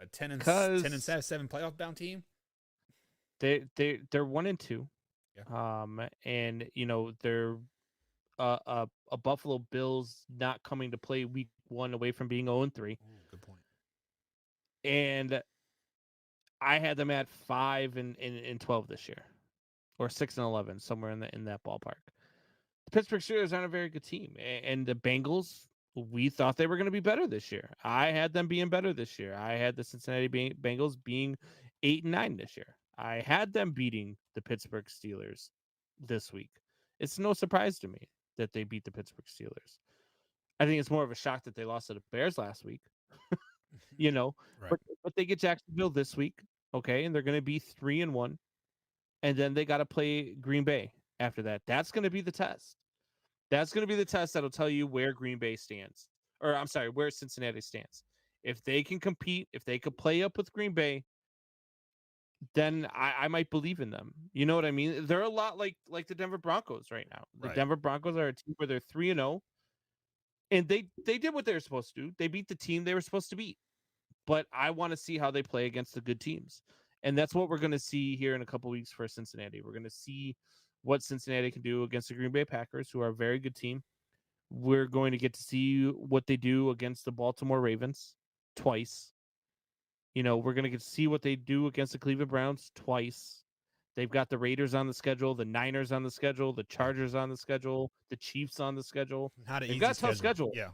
A 10 and 'Cause- 7 playoff bound team? They're 1-2. Yeah. And they're a Buffalo Bills not coming to play week 1 away from being 0-3. Good point. And I had them at 5-12 this year, or 6-11, somewhere in that ballpark. The Pittsburgh Steelers aren't a very good team, and the Bengals, we thought they were going to be better this year. I had them being better this year. I had the Cincinnati Bengals being 8-9 this year. I had them beating the Pittsburgh Steelers this week. It's no surprise to me that they beat the Pittsburgh Steelers. I think it's more of a shock that they lost to the Bears last week. Right. But they get Jacksonville this week, okay, and they're going to be 3-1, and then they got to play Green Bay after that. That's going to be the test. That's going to be the test that'll tell you where Green Bay stands, or I'm sorry, where Cincinnati stands. If they can compete, if they could play up with Green Bay, then I might believe in them. You know what I mean? They're a lot like the Denver Broncos right now. The Right. Denver Broncos are a team where they're 3-0, and they did what they were supposed to do. They beat the team they were supposed to beat. But I want to see how they play against the good teams. And that's what we're going to see here in a couple weeks for Cincinnati. We're going to see what Cincinnati can do against the Green Bay Packers, who are a very good team. We're going to get to see what they do against the Baltimore Ravens twice. We're going to get to see what they do against the Cleveland Browns twice. They've got the Raiders on the schedule, the Niners on the schedule, the Chargers on the schedule, the Chiefs on the schedule. Not an They've easy got a tough schedule. Yeah.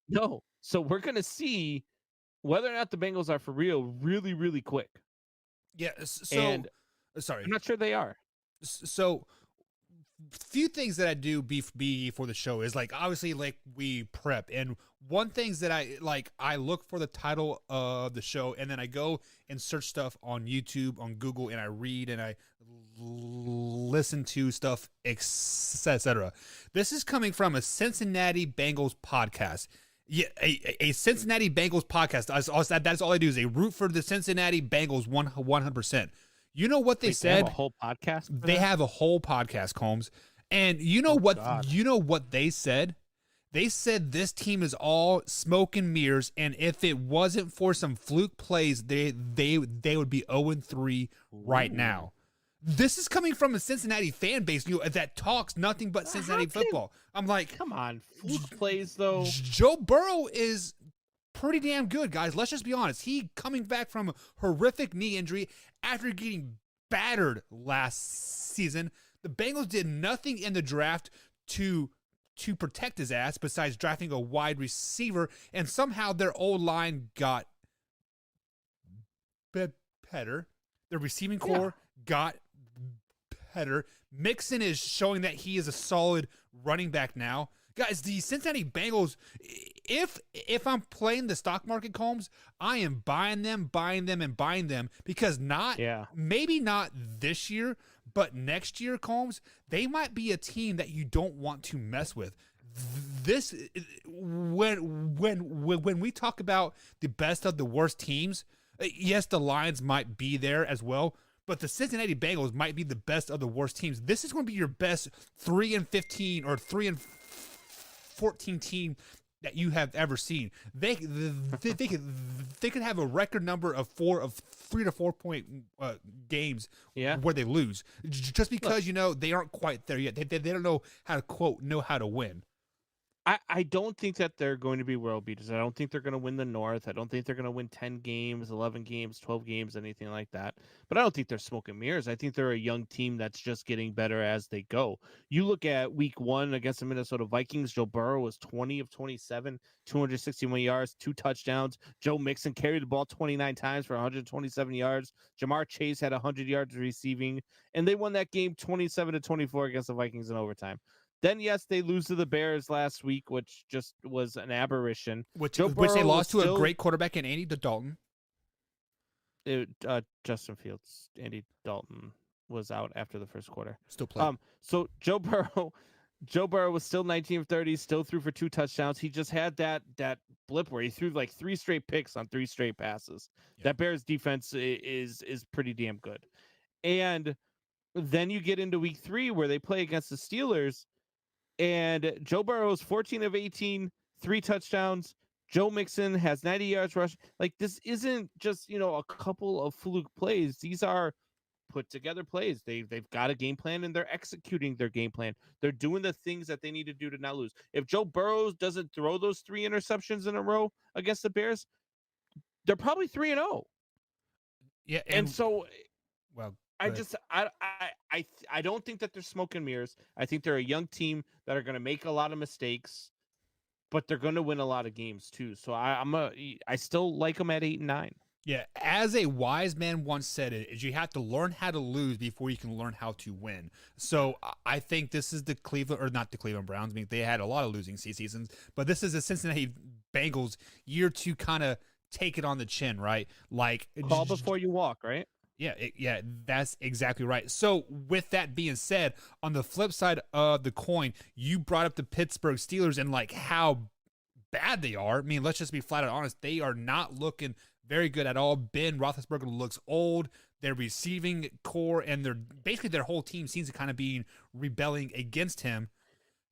No. So we're going to see whether or not the Bengals are for real really, really quick. Yeah. So, And sorry. I'm not sure they are. So, few things that I do before the show is like obviously like we prep, and one things that I look for the title of the show, and then I go and search stuff on YouTube, on Google, and I read and I listen to stuff, etc. This is coming from a Cincinnati Bengals podcast. Yeah, a Cincinnati Bengals podcast. That's all I do is I root for the Cincinnati Bengals 100%. You know what they said? They have a whole podcast. They have a whole podcast, Combs. And you know what? God. You know what they said? They said this team is all smoke and mirrors, and if it wasn't for some fluke plays, they would be 0-3 right now. This is coming from a Cincinnati fan base, that talks nothing but Cincinnati football. I'm like, Come on, fluke plays though. Joe Burrow is pretty damn good, guys. Let's just be honest. He coming back from a horrific knee injury after getting battered last season. The Bengals did nothing in the draft to protect his ass besides drafting a wide receiver, and somehow their old line got better. Their receiving core got better. Mixon is showing that he is a solid running back now. Guys, the Cincinnati Bengals, if I'm playing the stock market, Combs, I am buying them because maybe not this year, but next year, Combs, they might be a team that you don't want to mess with. This when we talk about the best of the worst teams, yes, the Lions might be there as well, but the Cincinnati Bengals might be the best of the worst teams. This is going to be your best 3-15 or 3-14 team that you have ever seen. They could have a record number of 3 to 4 point games where they lose just because they aren't quite there yet. They don't know how to know how to win. I don't think that they're going to be world beaters. I don't think they're going to win the North. I don't think they're going to win 10 games, 11 games, 12 games, anything like that. But I don't think they're smoke and mirrors. I think they're a young team that's just getting better as they go. You look at week 1 against the Minnesota Vikings, Joe Burrow was 20 of 27, 261 yards, 2 touchdowns. Joe Mixon carried the ball 29 times for 127 yards. Jamar Chase had 100 yards receiving, and they won that game 27-24 against the Vikings in overtime. Then, yes, they lose to the Bears last week, which just was an aberration. Which they lost to a great quarterback in Andy Dalton. Justin Fields, Andy Dalton was out after the first quarter. Still playing. So Joe Burrow was still 19 of 30, still threw for 2 touchdowns. He just had that blip where he threw like 3 straight picks on 3 straight passes. Yeah. That Bears defense is pretty damn good. And then you get into week 3 where they play against the Steelers. And Joe Burrow is 14 of 18, 3 touchdowns. Joe Mixon has 90 yards rush. Like, this isn't just, a couple of fluke plays. These are put together plays. They've got a game plan and they're executing their game plan. They're doing the things that they need to do to not lose. If Joe Burrow doesn't throw those 3 interceptions in a row against the Bears, they're probably 3-0. Yeah. And so, well, I don't think that they're smoke and mirrors. I think they're a young team that are going to make a lot of mistakes, but they're going to win a lot of games too. So I still like them at 8-9. Yeah, as a wise man once said it, is you have to learn how to lose before you can learn how to win. So I think this is not the Cleveland Browns. I mean, they had a lot of losing seasons, but this is the Cincinnati Bengals year to kind of take it on the chin, right? Like crawl before you walk, right? Yeah, that's exactly right. So with that being said, on the flip side of the coin, you brought up the Pittsburgh Steelers and like how bad they are. I mean, let's just be flat out honest. They are not looking very good at all. Ben Roethlisberger looks old. Their receiving core and their whole team seems to kind of be rebelling against him.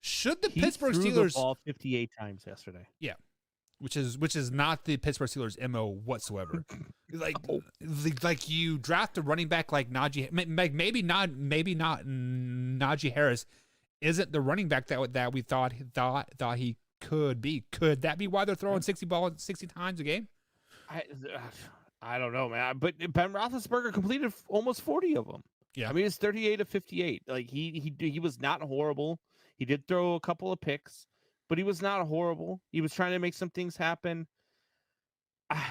Should the Pittsburgh Steelers the ball 58 times yesterday? Yeah. Which is not the Pittsburgh Steelers' MO whatsoever. like you draft a running back like Najee, maybe not Najee Harris isn't the running back that we thought he could be. Could that be why they're throwing 60 balls 60 times a game? I don't know, man. But Ben Roethlisberger completed almost 40 of them. Yeah, I mean it's 38 of 58. Like he was not horrible. He did throw a couple of picks, but he was not horrible. He was trying to make some things happen. I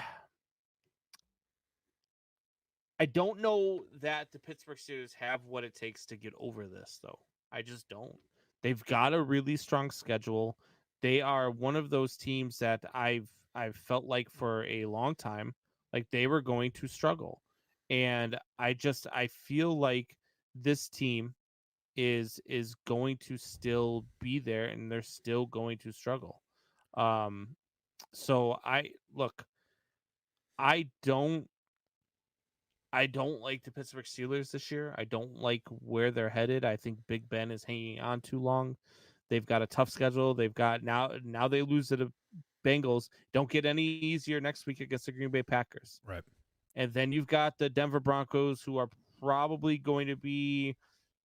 don't know that the Pittsburgh Steelers have what it takes to get over this, though. I just don't. They've got a really strong schedule. They are one of those teams that I've felt like for a long time, like they were going to struggle. And I feel like this team is going to still be there and they're still going to struggle. So I don't like the Pittsburgh Steelers this year. I don't like where they're headed. I think Big Ben is hanging on too long. They've got a tough schedule. They've got now they lose to the Bengals. Don't get any easier next week against the Green Bay Packers. Right. And then you've got the Denver Broncos, who are probably going to be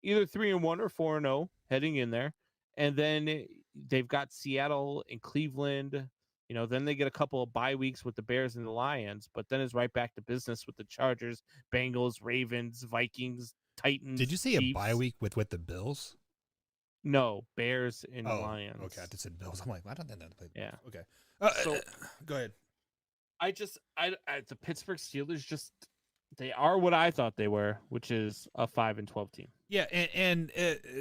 either 3-1 or 4-0 heading in there. And then they've got Seattle and Cleveland. Then they get a couple of bye weeks with the Bears and the Lions, but then it's right back to business with the Chargers, Bengals, Ravens, Vikings, Titans. Did you say Chiefs. A bye week with the Bills? No, Bears and Lions. Okay, I just said Bills. I'm like, I don't think that played. Yeah. Okay. So go ahead. The Pittsburgh Steelers they are what I thought they were, which is a 5-12 team. Yeah, and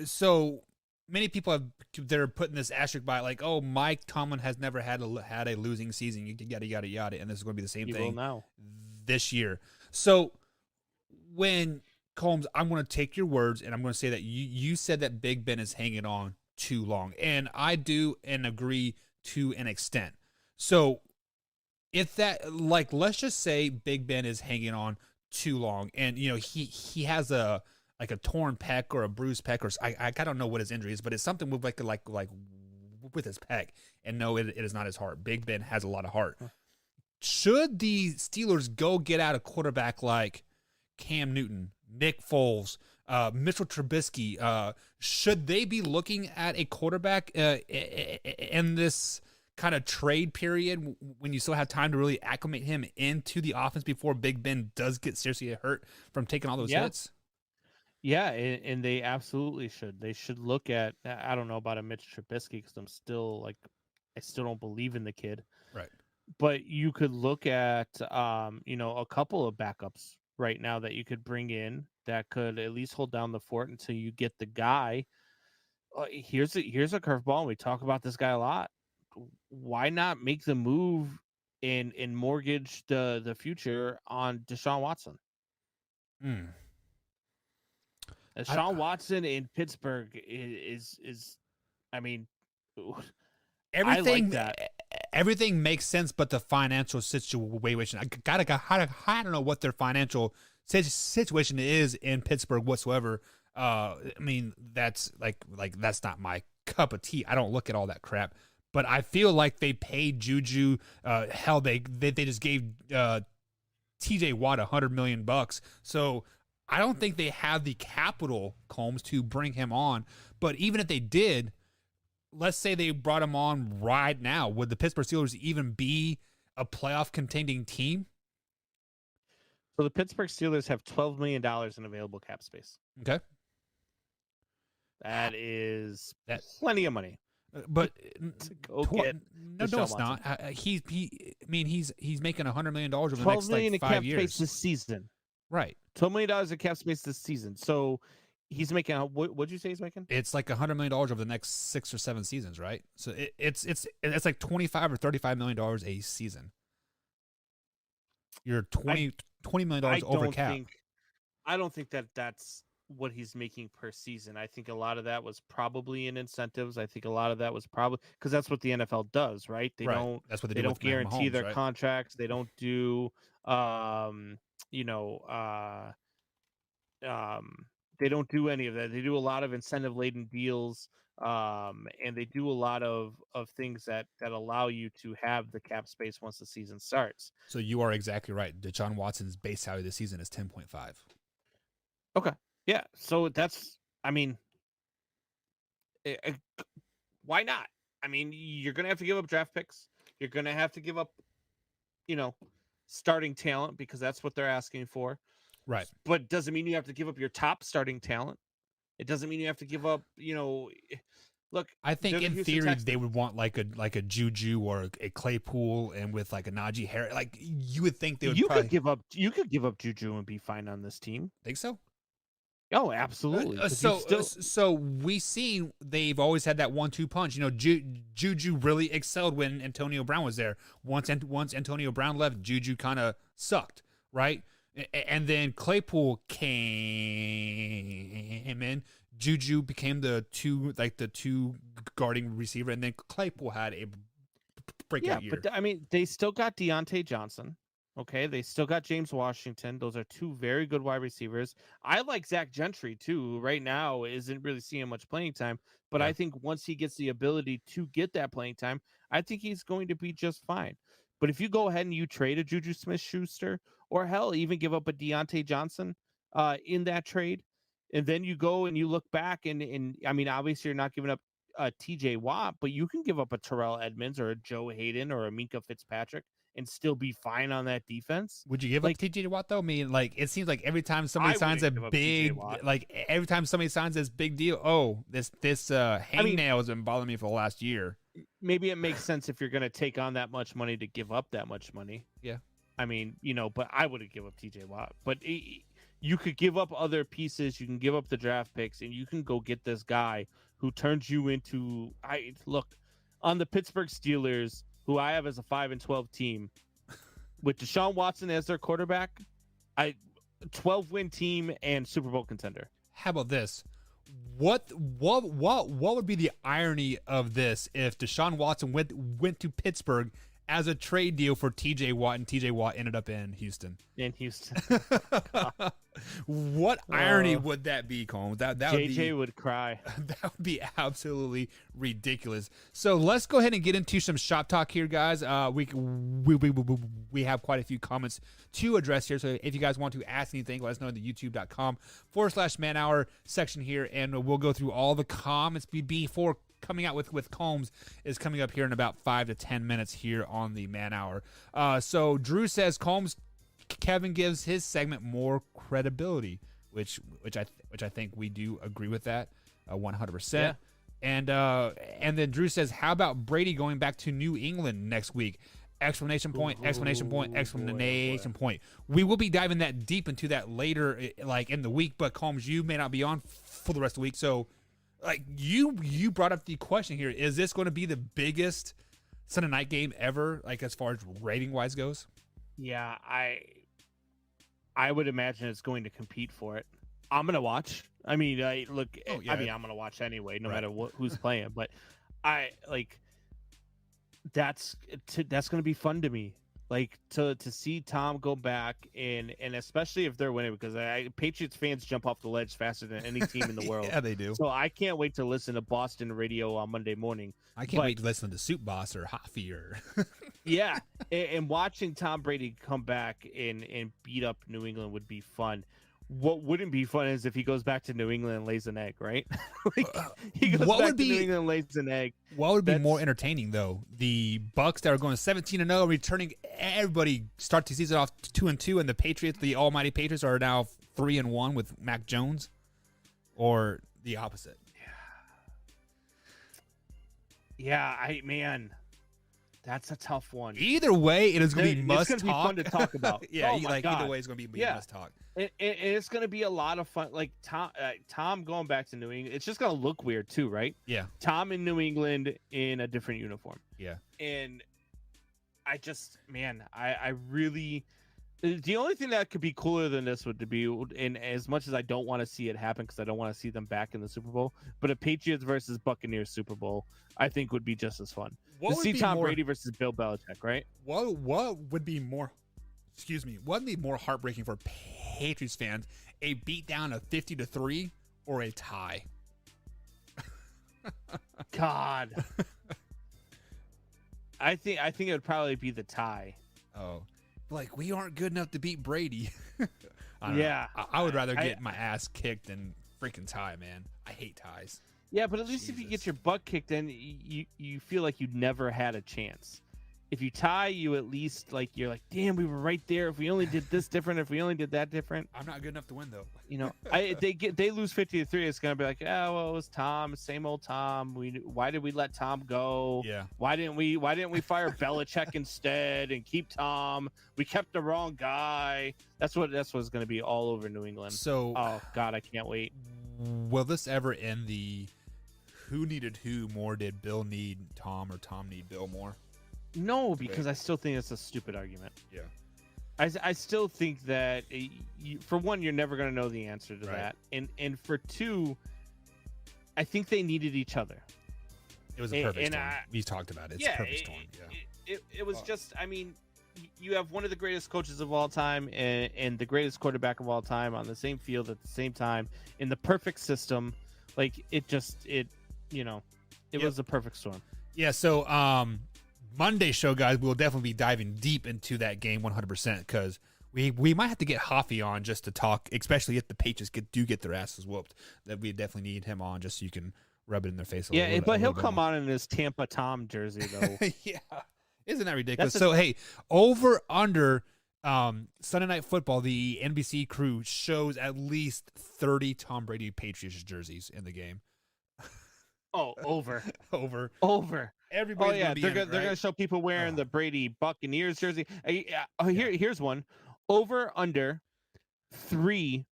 so many people they're putting this asterisk by it, like, oh, Mike Tomlin has never had a losing season, yada yada yada, and this is going to be the same thing now this year. So when Combs, I'm going to take your words and I'm going to say that you said that Big Ben is hanging on too long, and I do and agree to an extent. So if that, like, let's just say Big Ben is hanging on too long, and he has a torn pec or a bruised pec, or I don't know what his injury is, but it's something with like with his pec. And no, it is not his heart. Big Ben has a lot of heart. Should the Steelers go get out a quarterback like Cam Newton, Nick Foles, Mitchell Trubisky, should they be looking at a quarterback in this kind of trade period when you still have time to really acclimate him into the offense before Big Ben does get seriously hurt from taking all those hits? Yeah, and they absolutely should. They should look at, I don't know about a Mitch Trubisky because I still don't believe in the kid. Right. But you could look at, a couple of backups right now that you could bring in that could at least hold down the fort until you get the guy. Here's a curveball, and we talk about this guy a lot. Why not make the move and mortgage the future on Deshaun Watson? Deshaun Watson in Pittsburgh is I mean, everything, I like that. Everything makes sense, but the financial situation. I don't know what their financial situation is in Pittsburgh whatsoever. I mean, that's that's not my cup of tea. I don't look at all that crap. But I feel like they paid Juju. Hell, they just gave TJ Watt $100 million. So I don't think they have the capital, Combs, to bring him on. But even if they did, let's say they brought him on right now, would the Pittsburgh Steelers even be a playoff contending team? So the Pittsburgh Steelers have $12 million in available cap space. Okay. That is plenty of money. But go get no, it's not. He's making $100 million over the next in 5 cap years space this season. Right. $12 million in cap space this season. So he's making what'd you say he's making? It's like $100 million over the next 6 or 7 seasons, right? So it's like $25 or $35 million a season. You're $20 million over cap. I don't think that's what he's making per season. I think a lot of that was probably in incentives. I think a lot of that was probably because that's what the NFL does, right? They don't. That's what they don't guarantee Mahomes, their right? contracts. They don't do, they don't do any of that. They do a lot of incentive laden deals, and they do a lot of things that allow you to have the cap space once the season starts. So you are exactly right. Deshaun Watson's base salary this season is 10.5. Okay. Yeah, so that's, why not? I mean, you're going to have to give up draft picks. You're going to have to give up, starting talent because that's what they're asking for. Right. But doesn't mean you have to give up your top starting talent. It doesn't mean you have to give up, look. I think in theory they would want like a Juju or a Claypool and with like a Najee Harris. Like you would think they would you could give up Juju and be fine on this team. Think so? Oh, absolutely. So we seen they've always had that 1-2 punch. Juju really excelled when Antonio Brown was there. Once Antonio Brown left, Juju kind of sucked, right? And then Claypool came in. Juju became the two guarding receiver, and then Claypool had a breakout year. But they still got Deontay Johnson. Okay, they still got James Washington. Those are two very good wide receivers. I like Zach Gentry too. Right now, isn't really seeing much playing time, but I think once he gets the ability to get that playing time, I think he's going to be just fine. But if you go ahead and you trade a Juju Smith-Schuster, or hell, even give up a Deontay Johnson in that trade, and then you go and you look back and obviously you're not giving up TJ Watt, but you can give up a Terrell Edmonds or a Joe Hayden or a Minkah Fitzpatrick and still be fine on that defense. Would you give up TJ Watt though? I mean, it seems like every time somebody signs a big, every time somebody signs this big deal, this hangnail has been bothering me for the last year. Maybe it makes sense if you're going to take on that much money to give up that much money. Yeah. But I wouldn't give up TJ Watt. But you could give up other pieces. You can give up the draft picks, and you can go get this guy who turns you into on the Pittsburgh Steelers, who I have as a 5-12 team, with Deshaun Watson as their quarterback, 12-win team and Super Bowl contender. How about this? What would be the irony of this if Deshaun Watson went to Pittsburgh as a trade deal for TJ Watt, and TJ Watt ended up in Houston? What irony would that be, Combs? That JJ would cry. That would be absolutely ridiculous. So let's go ahead and get into some shop talk here, guys. We have quite a few comments to address here. So if you guys want to ask anything, let us know in the youtube.com/man-hour section here, and we'll go through all the comments before coming out with Combs is coming up here in about 5 to 10 minutes here on the Man Hour. So Drew says Kevin gives his segment more credibility, which I think we do agree with that 100%. Yeah. And then Drew says, how about Brady going back to New England next week? Exclamation point, exclamation point, exclamation point. We will be diving that deep into that later, like in the week, but Combs, you may not be on for the rest of the week. So like you brought up the question here, is this going to be the biggest Sunday night game ever, like as far as rating wise goes? Yeah, I would imagine it's going to compete for it. I'm gonna watch. I mean, I'm gonna watch anyway, no matter who's playing. But that's gonna be fun to me. Like to see Tom go back and especially if they're winning, because Patriots fans jump off the ledge faster than any team in the world. Yeah, they do. So I can't wait to listen to Boston radio on Monday morning. I can't wait to listen to Soup Boss or Hoffy or yeah, and watching Tom Brady come back and beat up New England would be fun. What wouldn't be fun is if he goes back to New England and lays an egg, right? He goes back to New England and lays an egg. What would be more entertaining, though? The Bucks that are going 17-0, returning everybody, start the season off 2-2, and the Patriots, the almighty Patriots, are now 3-1 with Mac Jones, or the opposite? Man, that's a tough one. Either way, it is going to be must talk. It's going to be fun to talk about. Yeah, either way, it's going to be must talk. And it's going to be a lot of fun. Like Tom going back to New England, it's just going to look weird too, right? Yeah. Tom in New England in a different uniform. Yeah. And I really, the only thing that could be cooler than this would be, and as much as I don't want to see it happen because I don't want to see them back in the Super Bowl, but a Patriots versus Buccaneers Super Bowl, I think would be just as fun. To see Tom Brady versus Bill Belichick, right? What would be more? Excuse me. What would be more heartbreaking for Patriots fans? A beatdown of 50-3 or a tie? God, I think it would probably be the tie. Oh, like we aren't good enough to beat Brady. I would rather get my ass kicked than freaking tie, man. I hate ties. Yeah, but at least if you get your butt kicked in, you feel like you never had a chance. If you tie, you at least you're like, damn, we were right there. If we only did this different, if we only did that different. I'm not good enough to win though. You know, they lose 50-3. It's gonna be like, yeah, well, it was Tom, same old Tom. Why did we let Tom go? Yeah. Why didn't we fire Belichick instead and keep Tom? We kept the wrong guy. That's what's gonna be all over New England. So, oh God, I can't wait. Will this ever end the who needed who more? Did Bill need Tom or Tom need Bill more? No, because I still think it's a stupid argument. Yeah. I still think that, for one, you're never going to know the answer to that. And for two, I think they needed each other. It was a perfect storm. We talked about it. It's a perfect storm. Yeah. It was just, I mean, you have one of the greatest coaches of all time and the greatest quarterback of all time on the same field at the same time in the perfect system. Like, it was a perfect storm. Yeah, so Monday show, guys, we'll definitely be diving deep into that game 100% because we might have to get Hoffy on just to talk, especially if the Patriots get their asses whooped. That we definitely need him on just so you can rub it in their face a little bit. But he'll come on in his Tampa Tom jersey, though. Yeah. Isn't that ridiculous? So, hey, over under Sunday Night Football, the NBC crew shows at least 30 Tom Brady Patriots jerseys in the game. Oh, over. Everybody's gonna be they're gonna show people wearing the Brady Buccaneers jersey. Here's one. Over under 3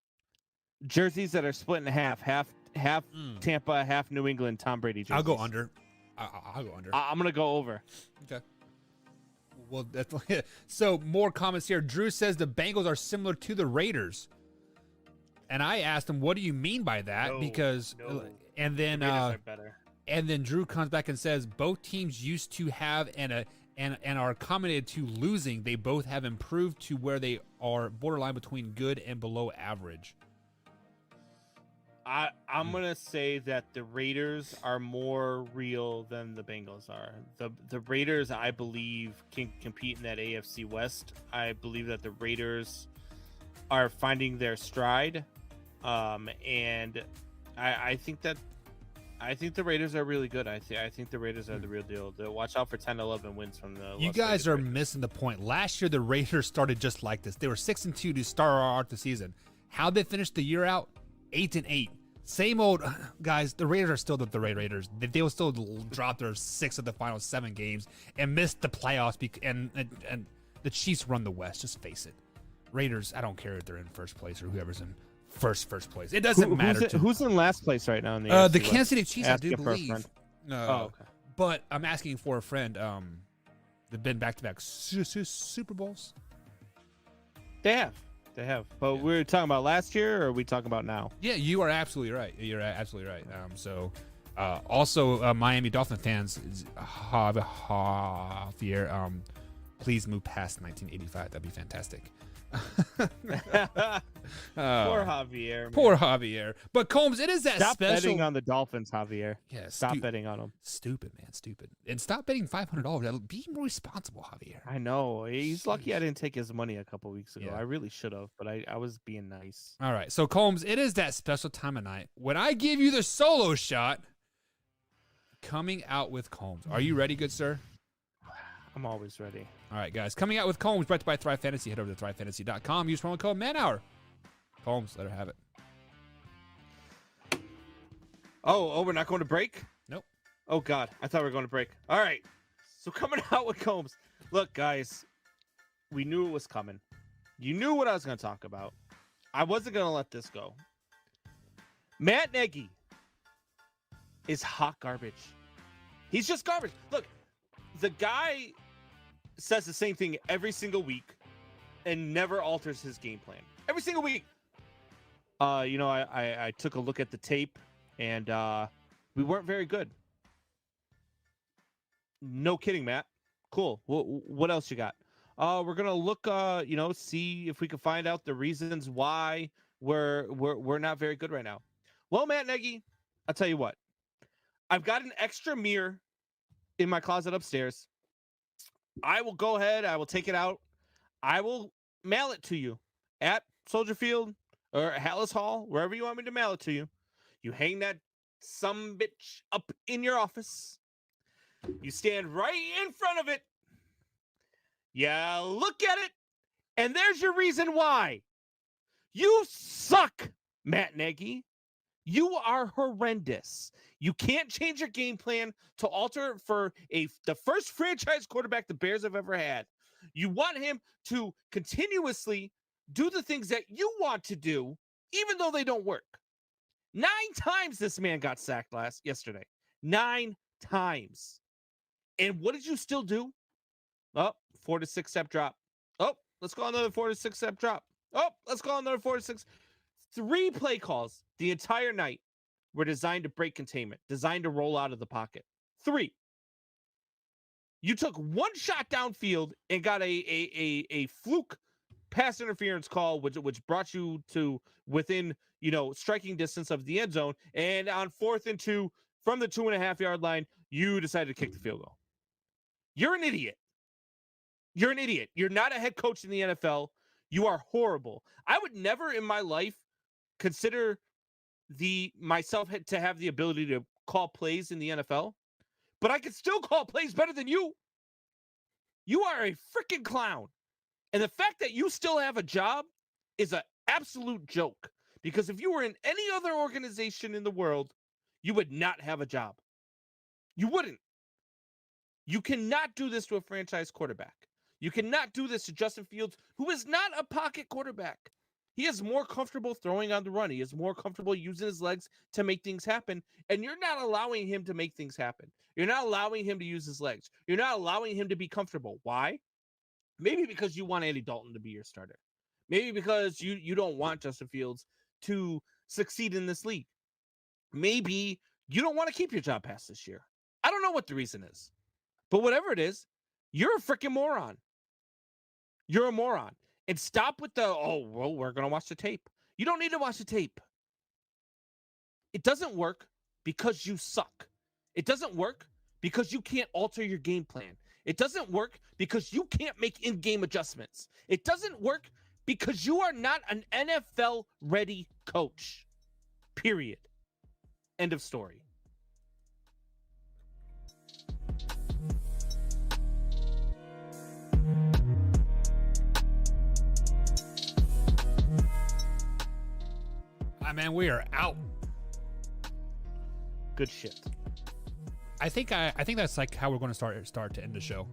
jerseys that are split in half half Tampa, half New England. Tom Brady jerseys. I'll go under. I'll go under. I'm gonna go over. Okay. Well, that's so. More comments here. Drew says the Bengals are similar to the Raiders, and I asked him, "What do you mean by that?" Because, and then the Raiders are better. And then Drew comes back and says both teams used to have and are accommodated to losing. They both have improved to where they are borderline between good and below average. I'm gonna say that the Raiders are more real than the Bengals are. The Raiders, I believe, can compete in that AFC West. I believe that the Raiders are finding their stride, and I think the Raiders are really good. I think the Raiders are the real deal. Watch out for 10-11 wins from the. You guys are missing the point. Last year, the Raiders started just like this. They were 6-2 to start the season. How'd they finish the year out? 8-8. Same old guys. The Raiders are still the Raiders. They will still drop their 6 of the final 7 games and miss the playoffs. And the Chiefs run the West. Just face it. Raiders. I don't care if they're in first place or whoever's in first place. It doesn't matter. Who's in last place right now in the the Kansas City Chiefs? I do believe. Okay. But I'm asking for a friend. They've been back-to-back Super Bowls. They have. But we're talking about last year, or are we talking about now? Yeah, you are absolutely right. Also, Miami Dolphin fans, Javier, please move past 1985. That'd be fantastic. Poor Javier. Man. Poor Javier. But Combs, it is that stop special. betting on the Dolphins, Javier. Yeah, stop betting on them. Stupid, man. Stupid. And stop betting $500. Be more responsible, Javier. I know. He's lucky I didn't take his money a couple weeks ago. Yeah. I really should have, but I was being nice. All right. So, Combs, it is that special time of night when I give you the solo shot. Coming out with Combs. Are you ready, good sir? I'm always ready. All right, guys. Coming out with Combs, brought to you by Thrive Fantasy. Head over to thrivefantasy.com. Use promo code MANHOUR. Combs, let her have it. Oh, we're not going to break? Nope. Oh, God. I thought we were going to break. All right. So coming out with Combs. Look, guys, we knew it was coming. You knew what I was going to talk about. I wasn't going to let this go. Matt Nagy is hot garbage. He's just garbage. Look, the guy says the same thing every single week and never alters his game plan. Every single week. I took a look at the tape and we weren't very good. No kidding, Matt. Cool. What else you got? We're gonna look, see if we can find out the reasons why we're not very good right now. Well, Matt Nagy, I'll tell you what. I've got an extra mirror in my closet upstairs. I will go ahead. I will take it out. I will mail it to you at Soldier Field or Hallis Hall, wherever you want me to mail it to you. You hang that sumbitch up in your office. You stand right in front of it. Yeah, look at it. And there's your reason why. You suck, Matt Nagy. You are horrendous. You can't change your game plan to alter it for the first franchise quarterback the Bears have ever had. You want him to continuously do the things that you want to do, even though they don't work. 9 times this man got sacked yesterday. 9 times. And what did you still do? Oh, 4 to 6 step drop. Oh, let's go another 4 to 6 step drop. Oh, let's go another 4 to 6. 3 play calls the entire night were designed to break containment, designed to roll out of the pocket. 3. You took 1 shot downfield and got a fluke pass interference call, which brought you to within, striking distance of the end zone. And on 4th and 2 from the 2.5-yard line, you decided to kick the field goal. You're an idiot. You're an idiot. You're not a head coach in the NFL. You are horrible. I would never in my life consider myself to have the ability to call plays in the NFL, but I could still call plays better than you. You are a freaking clown. And the fact that you still have a job is an absolute joke, because if you were in any other organization in the world, you would not have a job. You wouldn't. You cannot do this to a franchise quarterback. You cannot do this to Justin Fields, who is not a pocket quarterback. He is more comfortable throwing on the run. He is more comfortable using his legs to make things happen. And you're not allowing him to make things happen. You're not allowing him to use his legs. You're not allowing him to be comfortable. Why? Maybe because you want Andy Dalton to be your starter. Maybe because you don't want Justin Fields to succeed in this league. Maybe you don't want to keep your job past this year. I don't know what the reason is. But whatever it is, you're a freaking moron. You're a moron. And stop with the, oh, well, we're going to watch the tape. You don't need to watch the tape. It doesn't work because you suck. It doesn't work because you can't alter your game plan. It doesn't work because you can't make in-game adjustments. It doesn't work because you are not an NFL-ready coach. Period. End of story. Man, we are out. Good shit. I think that's like how we're going to start to end the show.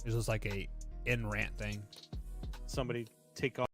It's just like a in rant thing. Somebody take off.